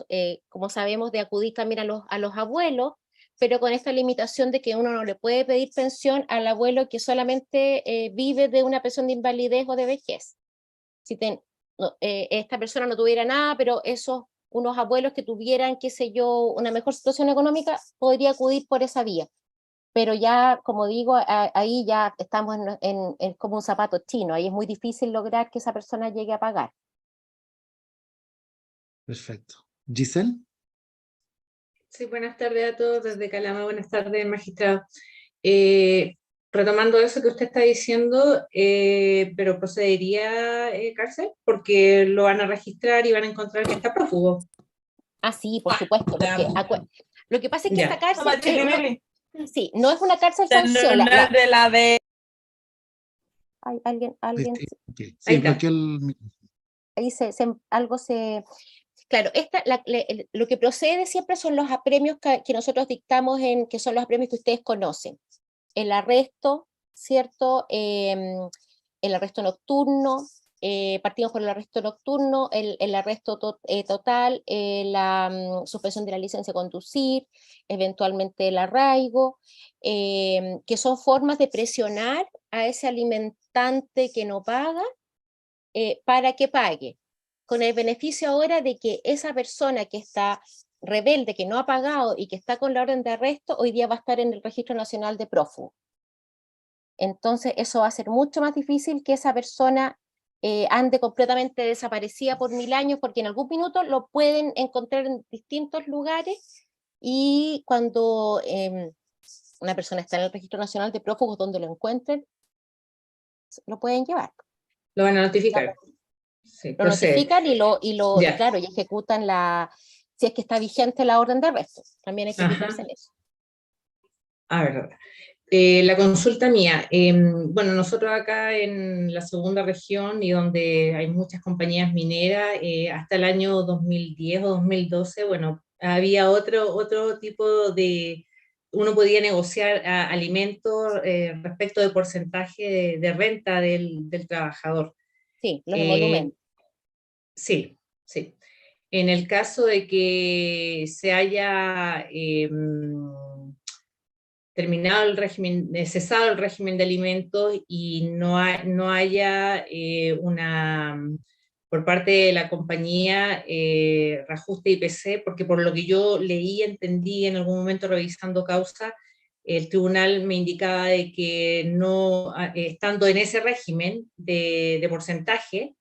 Como sabemos, de acudir también a los abuelos, pero con esta limitación de que uno no le puede pedir pensión al abuelo que solamente vive de una pensión de invalidez o de vejez. Si esta persona no tuviera nada, pero esos unos abuelos que tuvieran, qué sé yo, una mejor situación económica, podría acudir por esa vía. Pero ya, como digo, ahí ya estamos en como un zapato chino, ahí es muy difícil lograr que esa persona llegue a pagar. Perfecto. Giselle. Sí, buenas tardes a todos desde Calama, buenas tardes, magistrado. Retomando eso que usted está diciendo, pero procedería cárcel porque lo van a registrar y van a encontrar que está prófugo. Ah, sí, por supuesto, porque lo que pasa es que Ya. esta cárcel sí, no es una cárcel No, sanción. no es de la de... Alguien Ok. Ahí Sí, está. bloqueé el... ahí algo se... Claro, lo que procede siempre son los apremios que nosotros dictamos, que son los apremios que ustedes conocen. El arresto, ¿cierto? El arresto nocturno, partimos por el arresto nocturno, el arresto total, la suspensión de la licencia de conducir, eventualmente el arraigo, que son formas de presionar a ese alimentante que no paga para que pague, con el beneficio ahora de que esa persona que está rebelde, que no ha pagado y que está con la orden de arresto, hoy día va a estar en el Registro Nacional de Prófugos. Entonces eso va a ser mucho más difícil que esa persona ande completamente desaparecida por 1000 años, porque en algún minuto lo pueden encontrar en distintos lugares, y cuando una persona está en el Registro Nacional de Prófugos, donde lo encuentren, lo pueden llevar. Lo van a notificar. Sí, Lo procede. notifican Ya. claro, y ejecutan si es que está vigente la orden de arresto, también hay que fijarse en eso. A ver, la consulta mía, bueno, nosotros acá en la segunda región y donde hay muchas compañías mineras, hasta el año 2010 o 2012, bueno, había otro tipo de, uno podía negociar alimentos respecto de porcentaje de renta del trabajador. Sí, los emolumentos. Sí, sí. En el caso de que se haya terminado el régimen, cesado el régimen de alimentos y no haya por parte de la compañía reajuste IPC, porque por lo que yo leí y entendí en algún momento revisando causa, el tribunal me indicaba de que no, estando en ese régimen de porcentaje,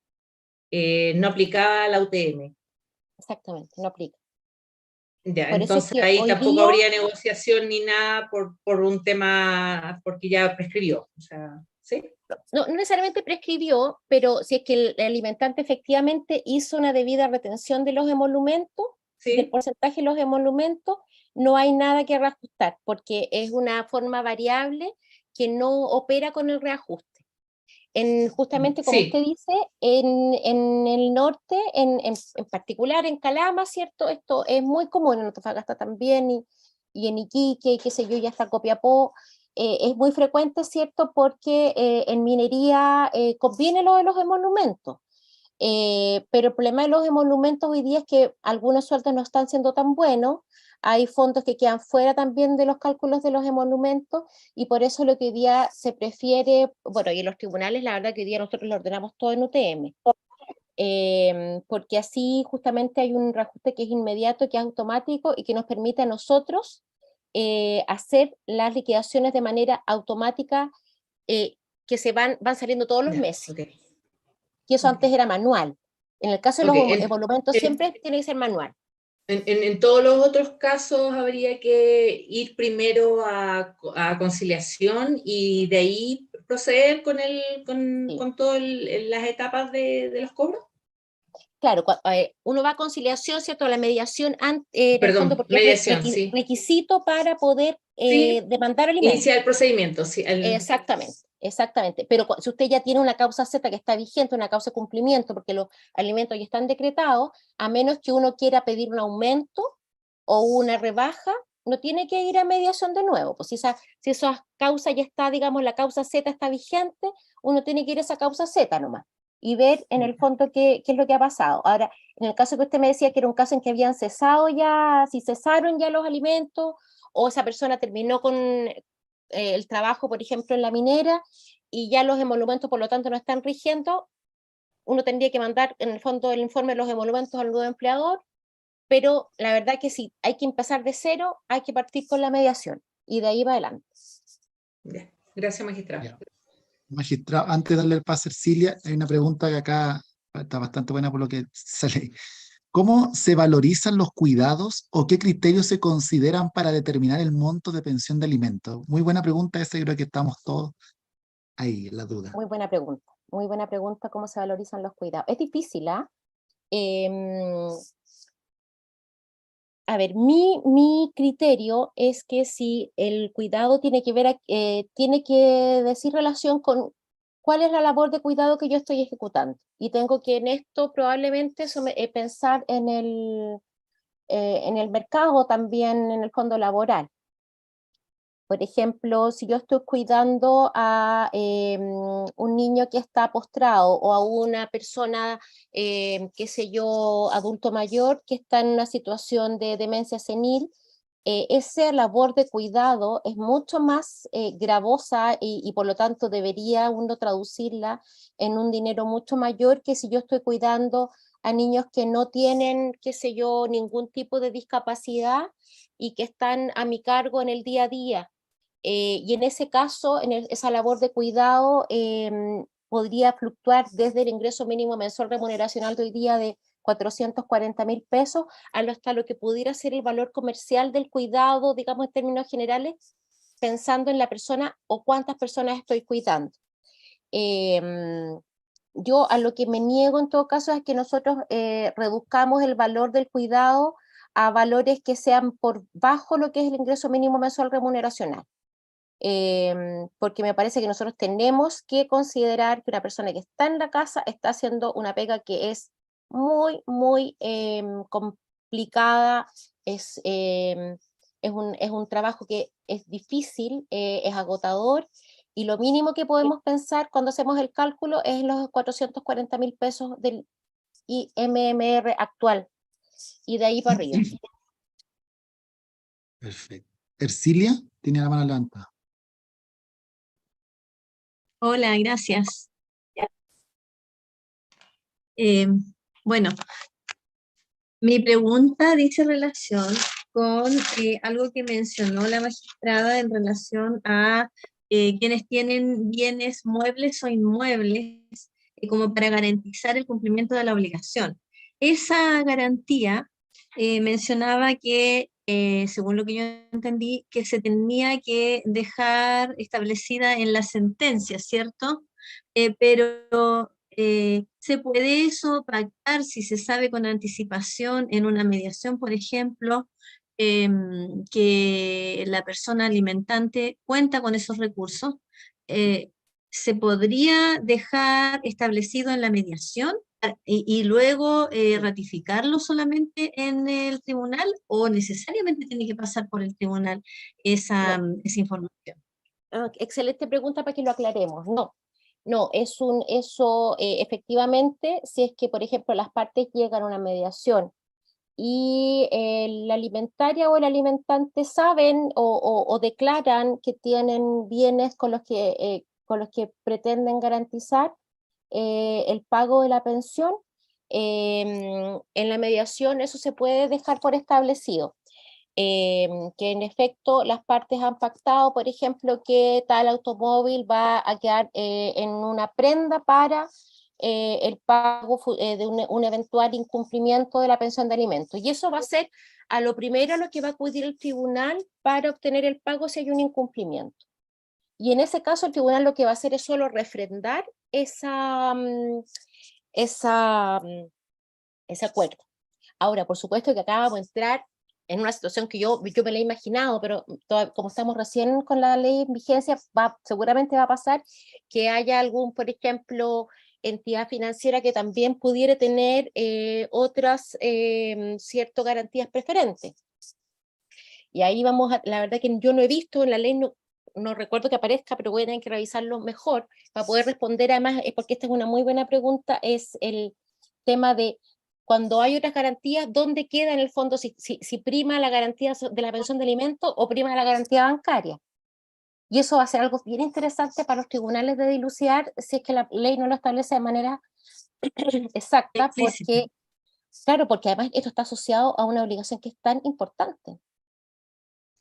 no aplicaba la UTM. Exactamente, no aplica. Ya, Por eso es entonces que ahí hoy tampoco día, habría negociación ni nada por un tema, porque ya prescribió, o sea, ¿sí? no necesariamente prescribió, pero si es que el alimentante efectivamente hizo una debida retención de los emolumentos, Sí. del porcentaje de los emolumentos, no hay nada que reajustar, porque es una forma variable que no opera con el reajuste. Justamente como Sí. usted dice, en el norte, en particular en Calama, ¿cierto? Esto es muy común, en Antofagasta también, y en Iquique, y qué sé yo, ya hasta Copiapó, es muy frecuente, ¿cierto? Porque en minería conviene lo de los emolumentos. Pero el problema de los emolumentos hoy día es que algunos sueldos no están siendo tan buenos, hay fondos que quedan fuera también de los cálculos de los emolumentos, y por eso lo que hoy día se prefiere, bueno, y en los tribunales la verdad que hoy día nosotros lo ordenamos todo en UTM, porque así justamente hay un reajuste que es inmediato, que es automático y que nos permite a nosotros hacer las liquidaciones de manera automática, que van saliendo todos los meses. Okay. Y eso antes era manual. En el caso de los emolumentos siempre tiene que ser manual. En todos los otros casos habría que ir primero a conciliación y de ahí proceder con todas las etapas de los cobros. Claro, uno va a conciliación, ¿cierto? La mediación, Perdón, porque mediación, es sí. requisito para poder Sí. demandar alimentos. Iniciar el procedimiento, sí. Exactamente. Pero si usted ya tiene una causa Z que está vigente, una causa de cumplimiento, porque los alimentos ya están decretados, a menos que uno quiera pedir un aumento o una rebaja, no tiene que ir a mediación de nuevo. Pues si esa causa ya está, digamos, la causa Z está vigente, uno tiene que ir a esa causa Z nomás y ver en el fondo qué es lo que ha pasado. Ahora, en el caso que usted me decía que era un caso en que habían cesado ya, si cesaron ya los alimentos, o esa persona terminó con el trabajo, por ejemplo, en la minera, y ya los emolumentos, por lo tanto, no están rigiendo, uno tendría que mandar, en el fondo, el informe de los emolumentos al nuevo empleador, pero la verdad que si hay que empezar de cero, hay que partir con la mediación, y de ahí va adelante. Ya. Gracias, magistrado. Ya. Magistrado, antes de darle el pase a Ercilia, hay una pregunta que acá está bastante buena por lo que sale. ¿Cómo se valorizan los cuidados o qué criterios se consideran para determinar el monto de pensión de alimentos? Muy buena pregunta esa, yo creo que estamos todos ahí, en la duda. Muy buena pregunta, cómo se valorizan los cuidados. Es difícil, ¿ah? A ver, mi criterio es que si el cuidado tiene que ver, tiene que decir relación con cuál es la labor de cuidado que yo estoy ejecutando. Y tengo que en esto probablemente pensar en el mercado también, en el fondo laboral. Por ejemplo, si yo estoy cuidando a un niño que está postrado o a una persona, qué sé yo, adulto mayor que está en una situación de demencia senil, esa labor de cuidado es mucho más gravosa y por lo tanto debería uno traducirla en un dinero mucho mayor que si yo estoy cuidando a niños que no tienen, qué sé yo, ningún tipo de discapacidad y que están a mi cargo en el día a día. Y en ese caso, esa labor de cuidado podría fluctuar desde el ingreso mínimo mensual remuneracional de hoy día de 440.000 pesos hasta lo que pudiera ser el valor comercial del cuidado, digamos en términos generales, pensando en la persona o cuántas personas estoy cuidando. Yo a lo que me niego en todo caso es que nosotros reduzcamos el valor del cuidado a valores que sean por bajo lo que es el ingreso mínimo mensual remuneracional. Porque me parece que nosotros tenemos que considerar que una persona que está en la casa está haciendo una pega que es muy, muy complicada, es un trabajo que es difícil, es agotador, y lo mínimo que podemos pensar cuando hacemos el cálculo es los 440.000 pesos del IMMR actual, y de ahí para arriba. Perfecto. Ercilia, tiene la mano levantada. Hola, gracias. Bueno, mi pregunta dice relación con algo que mencionó la magistrada en relación a quienes tienen bienes muebles o inmuebles como para garantizar el cumplimiento de la obligación. Esa garantía mencionaba que, según lo que yo entendí, que se tenía que dejar establecida en la sentencia, ¿cierto? Pero ¿se puede eso pactar si se sabe con anticipación en una mediación, por ejemplo, que la persona alimentante cuenta con esos recursos? ¿Se podría dejar establecido en la mediación y luego ratificarlo solamente en el tribunal o necesariamente tiene que pasar por el tribunal esa información? Excelente pregunta para que lo aclaremos. No, eso efectivamente, si es que, por ejemplo, las partes llegan a una mediación y la alimentaria o el alimentante saben o declaran que tienen bienes con los que pretenden garantizar el pago de la pensión, en la mediación eso se puede dejar por establecido. Que en efecto las partes han pactado, por ejemplo, que tal automóvil va a quedar en una prenda para el pago de un eventual incumplimiento de la pensión de alimentos. Y eso va a ser a lo primero a lo que va a acudir el tribunal para obtener el pago si hay un incumplimiento. Y en ese caso el tribunal lo que va a hacer es solo refrendar ese acuerdo. Ahora, por supuesto que acá vamos a entrar en una situación que yo me la he imaginado, pero como estamos recién con la ley en vigencia, seguramente va a pasar que haya algún, por ejemplo, entidad financiera que también pudiera tener otras ciertas garantías preferentes. Y ahí vamos a, la verdad que yo no he visto en la ley, no recuerdo que aparezca, pero voy a tener que revisarlo mejor para poder responder. Además, porque esta es una muy buena pregunta, es el tema de cuando hay otras garantías, ¿dónde queda en el fondo si prima la garantía de la pensión de alimentos o prima la garantía bancaria? Y eso va a ser algo bien interesante para los tribunales de dilucidar si es que la ley no lo establece de manera exacta, Explícito. porque, claro, porque además esto está asociado a una obligación que es tan importante.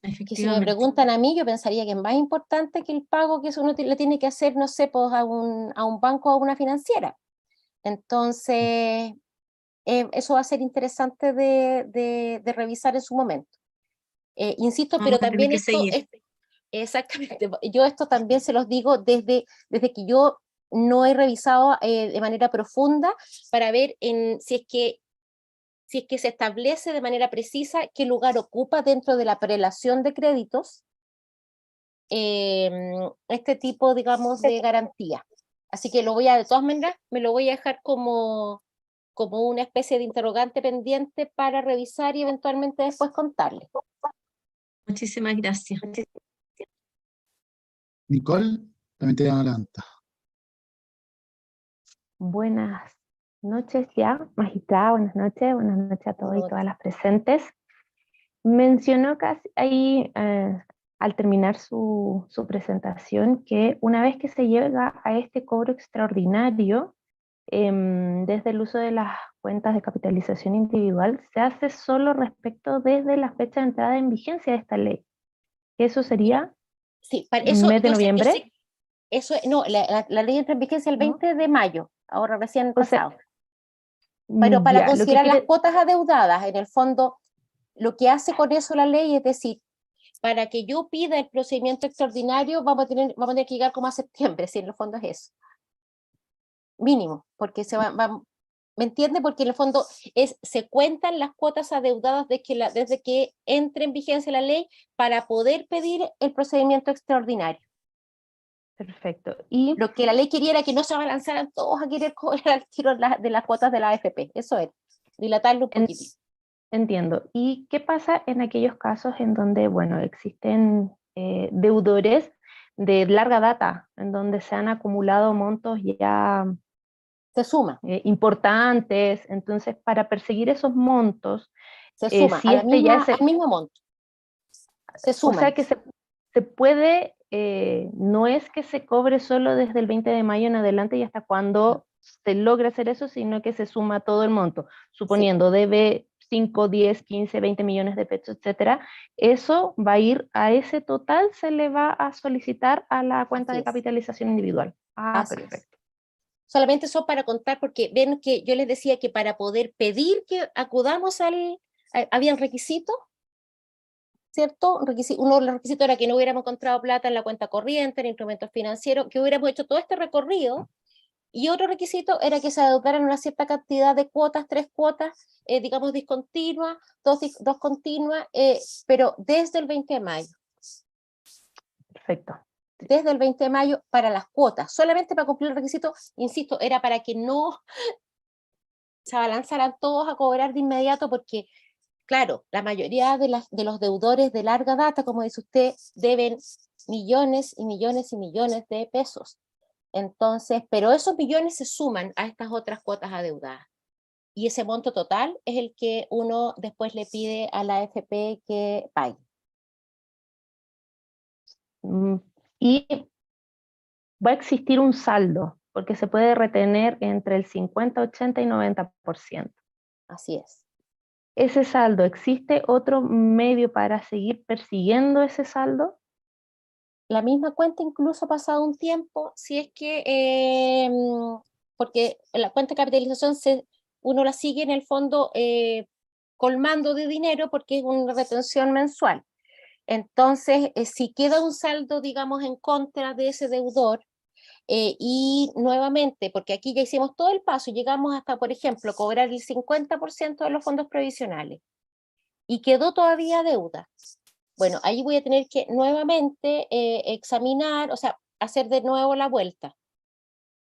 Que si me Efectivamente. preguntan a mí, yo pensaría que es más importante que el pago que uno le tiene que hacer, no sé, pues a un banco o a una financiera. Entonces, eso va a ser interesante de revisar en su momento. Insisto, Vamos pero a tener también que esto, seguir. exactamente, yo esto también se los digo desde que yo no he revisado de manera profunda para ver si es que se establece de manera precisa qué lugar ocupa dentro de la prelación de créditos este tipo, digamos, de garantía. Así que de todas maneras, me lo voy a dejar como una especie de interrogante pendiente para revisar y eventualmente después contarles. Muchísimas gracias. Nicole, también te llamo levanta. Buenas noches ya, magistrada, buenas noches a todos y todas las presentes. Mencionó casi ahí al terminar su presentación que una vez que se llega a este cobro extraordinario, desde el uso de las cuentas de capitalización individual, se hace solo respecto desde la fecha de entrada en vigencia de esta ley. ¿Eso sería Sí, para eso, mes de noviembre? No, la ley entra en vigencia el ¿No? 20 de mayo, ahora recién O sea, pasado. Pero para ya, lo que considerar las quiere- cuotas adeudadas, en el fondo, lo que hace con eso la ley es decir, para que yo pida el procedimiento extraordinario, vamos a tener que llegar como a septiembre, si en el fondo es eso. Mínimo, porque ¿me entiende? Porque en el fondo se cuentan las cuotas adeudadas desde que entre en vigencia la ley para poder pedir el procedimiento extraordinario. Perfecto. Y Lo que la ley quería era que no se abalanzaran todos a querer cobrar al tiro de las cuotas de la AFP. Eso es, dilatarlo un poquitito. entiendo. ¿Y qué pasa en aquellos casos en donde, bueno, existen deudores de larga data, en donde se han acumulado montos ya Se suma importantes? Entonces, para perseguir esos montos, si a la este ya misma, es el, al mismo monto. Se o suman. sea que se puede, no es que se cobre solo desde el 20 de mayo en adelante y hasta cuando se logra hacer eso, sino que se suma todo el monto, suponiendo debe 5, 10, 15, 20 millones de pesos, etcétera. Eso va a ir a ese total, se le va a solicitar a la cuenta Así de es. capitalización individual. Así es. Perfecto. Solamente eso para contar, porque ven que yo les decía que para poder pedir que acudamos habían requisitos, ¿cierto? Uno de los requisitos era que no hubiéramos encontrado plata en la cuenta corriente, en instrumentos financieros, que hubiéramos hecho todo este recorrido, y otro requisito era que se adoptaran una cierta cantidad de cuotas, 3 cuotas, digamos discontinuas, dos continuas, pero desde el 20 de mayo. Perfecto. Desde el 20 de mayo para las cuotas, solamente para cumplir el requisito, insisto, era para que no se abalanzaran todos a cobrar de inmediato, porque claro, la mayoría de los deudores de larga data, como dice usted, deben millones y millones y millones de pesos. Entonces, pero esos millones se suman a estas otras cuotas adeudadas. Y ese monto total es el que uno después le pide a la AFP que pague. Y va a existir un saldo, porque se puede retener entre el 50, 80 y 90%. Así es. ¿Ese saldo, existe otro medio para seguir persiguiendo ese saldo? La misma cuenta incluso ha pasado un tiempo, si es que, porque la cuenta de capitalización uno la sigue en el fondo colmando de dinero porque es una retención mensual. Entonces, si queda un saldo, digamos, en contra de ese deudor, y nuevamente, porque aquí ya hicimos todo el paso, llegamos hasta, por ejemplo, cobrar el 50% de los fondos previsionales, y quedó todavía deuda. Bueno, ahí voy a tener que nuevamente examinar, o sea, hacer de nuevo la vuelta.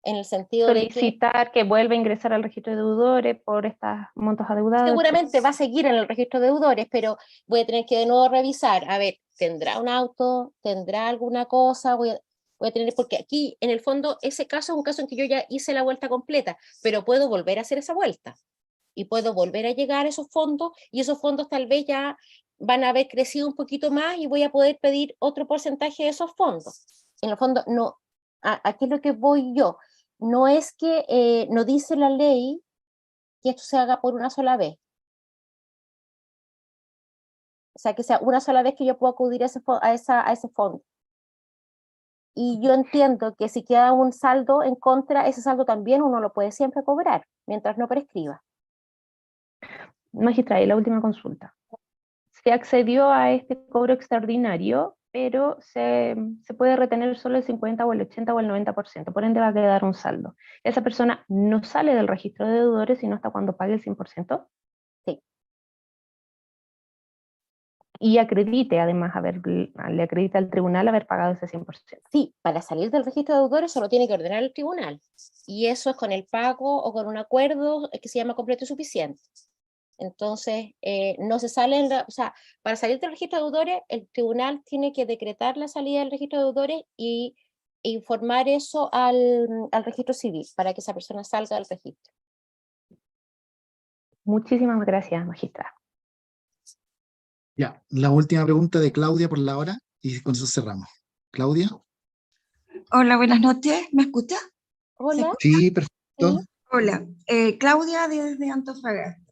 en el sentido de que solicitar que vuelva a ingresar al registro de deudores por estos montos adeudados. seguramente va a seguir en el registro de deudores, pero voy a tener que de nuevo revisar, a ver, ¿tendrá un auto? ¿Tendrá alguna cosa? Voy a tener, porque aquí, en el fondo, ese caso es un caso en que yo ya hice la vuelta completa, pero puedo volver a hacer esa vuelta, y puedo volver a llegar a esos fondos, y esos fondos tal vez ya van a haber crecido un poquito más, y voy a poder pedir otro porcentaje de esos fondos. En el fondo, no, aquí es lo que voy yo, no es que, no dice la ley que esto se haga por una sola vez. O sea, que sea una sola vez que yo puedo acudir a ese fondo. Y yo entiendo que si queda un saldo en contra, ese saldo también uno lo puede siempre cobrar, mientras no prescriba. Magistrada, y la última consulta. Se accedió a este cobro extraordinario, pero se puede retener solo el 50 o el 80 o el 90%, por ende va a quedar un saldo. Esa persona no sale del registro de deudores sino hasta cuando pague el 100%. Sí. Y acredite, además, le acredita al tribunal haber pagado ese 100%. Sí, para salir del registro de deudores solo tiene que ordenar el tribunal. Y eso es con el pago o con un acuerdo que se llama completo y suficiente. Entonces, no se sale, o sea, para salir del registro de deudores, el tribunal tiene que decretar la salida del registro de deudores y informar eso al registro civil para que esa persona salga del registro. Muchísimas gracias, magistrada. Ya, la última pregunta de Claudia por la hora y con eso cerramos. Claudia. Hola, buenas noches. ¿Me escucha? Hola. Sí, perfecto. ¿Sí? Hola, Claudia desde Antofagasta.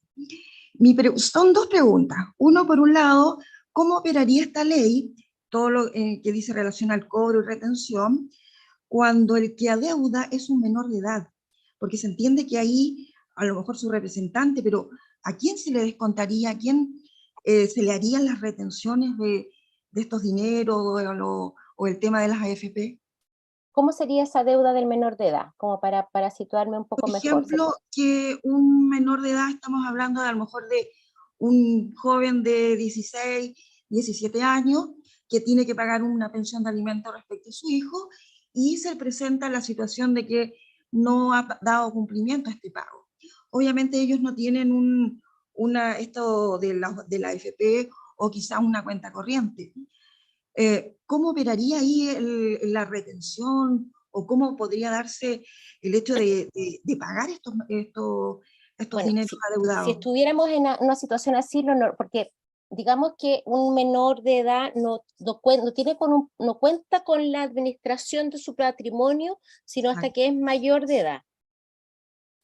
Son dos preguntas. Uno, por un lado, ¿cómo operaría esta ley, todo lo que dice relación al cobro y retención, cuando el que adeuda es un menor de edad? Porque se entiende que ahí, a lo mejor su representante, pero ¿a quién se le descontaría? ¿A quién se le harían las retenciones de estos dineros o el tema de las AFP? ¿Cómo sería esa deuda del menor de edad? Como para situarme un poco Por mejor. ejemplo, que un menor de edad, estamos hablando de a lo mejor de un joven de 16, 17 años, que tiene que pagar una pensión de alimentos respecto a su hijo, y se presenta la situación de que no ha dado cumplimiento a este pago. Obviamente ellos no tienen esto de la AFP o quizás una cuenta corriente. ¿Cómo operaría ahí la retención o cómo podría darse el hecho de pagar estos Bueno, dineros adeudados? si estuviéramos en una situación así, porque digamos que un menor de edad no cuenta con la administración de su patrimonio, sino hasta que es mayor de edad.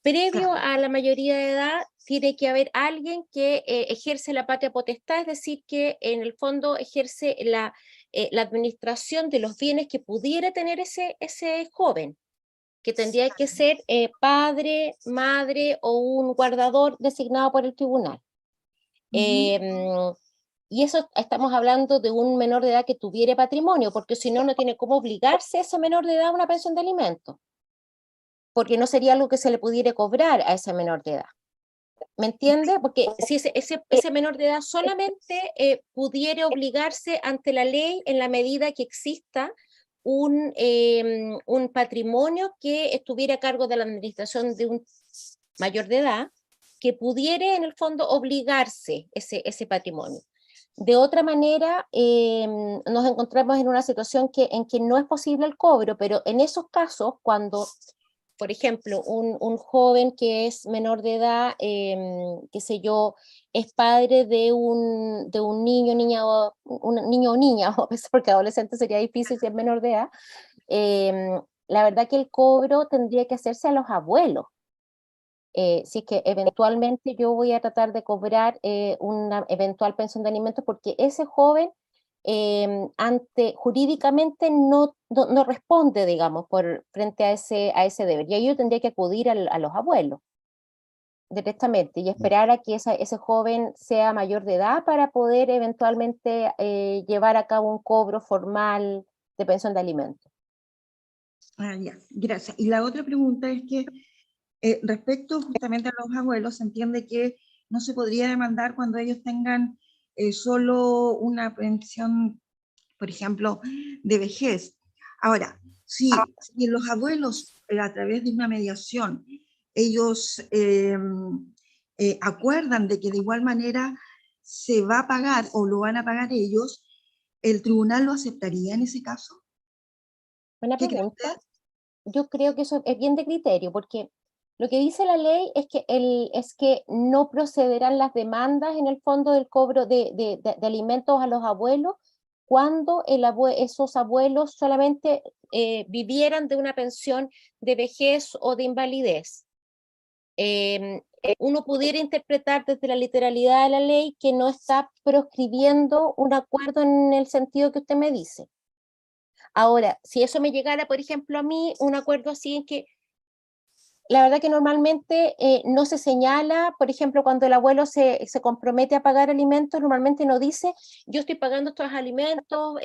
Previo a la mayoría de edad, tiene que haber alguien que ejerce la patria potestad, es decir, que en el fondo ejerce la administración de los bienes que pudiera tener ese joven, que tendría que ser padre, madre o un guardador designado por el tribunal. Y eso estamos hablando de un menor de edad que tuviera patrimonio, porque si no, no tiene cómo obligarse ese menor de edad a una pensión de alimentos, porque no sería algo que se le pudiera cobrar a ese menor de edad. ¿Me entiende? Porque si ese menor de edad solamente pudiera obligarse ante la ley en la medida que exista un patrimonio que estuviera a cargo de la administración de un mayor de edad, que pudiera en el fondo obligarse ese patrimonio. De otra manera, nos encontramos en una situación en que no es posible el cobro, pero en esos casos, cuando, por ejemplo, un joven que es menor de edad, qué sé yo, es padre de un niño, niña o niña, porque adolescente sería difícil si es menor de edad, la verdad que el cobro tendría que hacerse a los abuelos. Si es que eventualmente yo voy a tratar de cobrar una eventual pensión de alimentos, porque ese joven jurídicamente no responde, digamos, frente a ese deber. Y ahí yo tendría que acudir a los abuelos directamente y esperar a que ese joven sea mayor de edad para poder eventualmente llevar a cabo un cobro formal de pensión de alimentos. Ya, gracias. Y la otra pregunta es que respecto justamente a los abuelos, se entiende que no se podría demandar cuando ellos tengan solo una pensión, por ejemplo, de vejez. Ahora, si los abuelos, a través de una mediación, ellos acuerdan de que de igual manera se va a pagar o lo van a pagar ellos, ¿el tribunal lo aceptaría en ese caso? Buena ¿Qué cree pregunta. Yo creo que eso es bien de criterio, porque lo que dice la ley es que no procederán las demandas en el fondo del cobro de alimentos a los abuelos cuando esos abuelos solamente vivieran de una pensión de vejez o de invalidez. Uno pudiera interpretar desde la literalidad de la ley que no está proscribiendo un acuerdo en el sentido que usted me dice. Ahora, si eso me llegara, por ejemplo, a mí, un acuerdo así en que la verdad que normalmente no se señala, por ejemplo, cuando el abuelo se compromete a pagar alimentos, normalmente no dice, yo estoy pagando estos alimentos,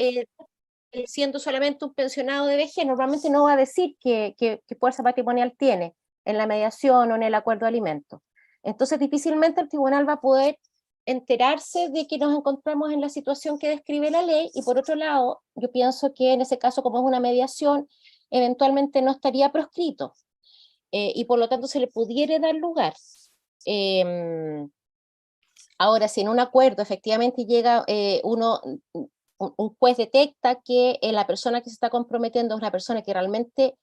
siendo solamente un pensionado de vejez, normalmente no va a decir qué fuerza patrimonial tiene en la mediación o en el acuerdo de alimentos. Entonces, difícilmente el tribunal va a poder enterarse de que nos encontramos en la situación que describe la ley, y por otro lado, yo pienso que en ese caso, como es una mediación, eventualmente no estaría proscrito. Y por lo tanto se le pudiera dar lugar. Ahora, si en un acuerdo efectivamente llega un juez detecta que la persona que se está comprometiendo es una persona que realmente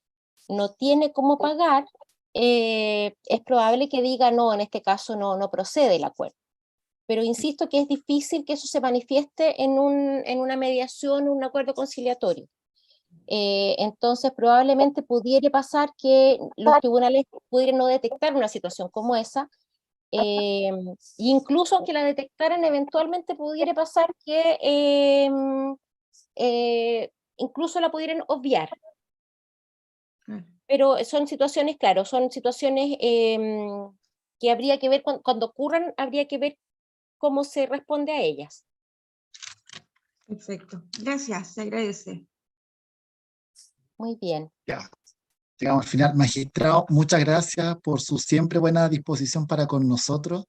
no tiene cómo pagar, es probable que diga no, en este caso no procede el acuerdo. Pero insisto que es difícil que eso se manifieste en una mediación, un acuerdo conciliatorio. Entonces probablemente pudiera pasar que los tribunales pudieran no detectar una situación como esa, incluso aunque la detectaran, eventualmente pudiera pasar que incluso la pudieran obviar. Pero son situaciones, claro, son situaciones que habría que ver, cuando ocurran, habría que ver cómo se responde a ellas. Perfecto. Gracias, se agradece. Muy bien. Ya, llegamos al final. Magistrado, muchas gracias por su siempre buena disposición para con nosotros.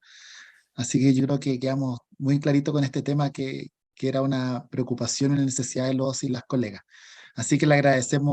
Así que yo creo que quedamos muy clarito con este tema que era una preocupación y una necesidad de los y las colegas. Así que le agradecemos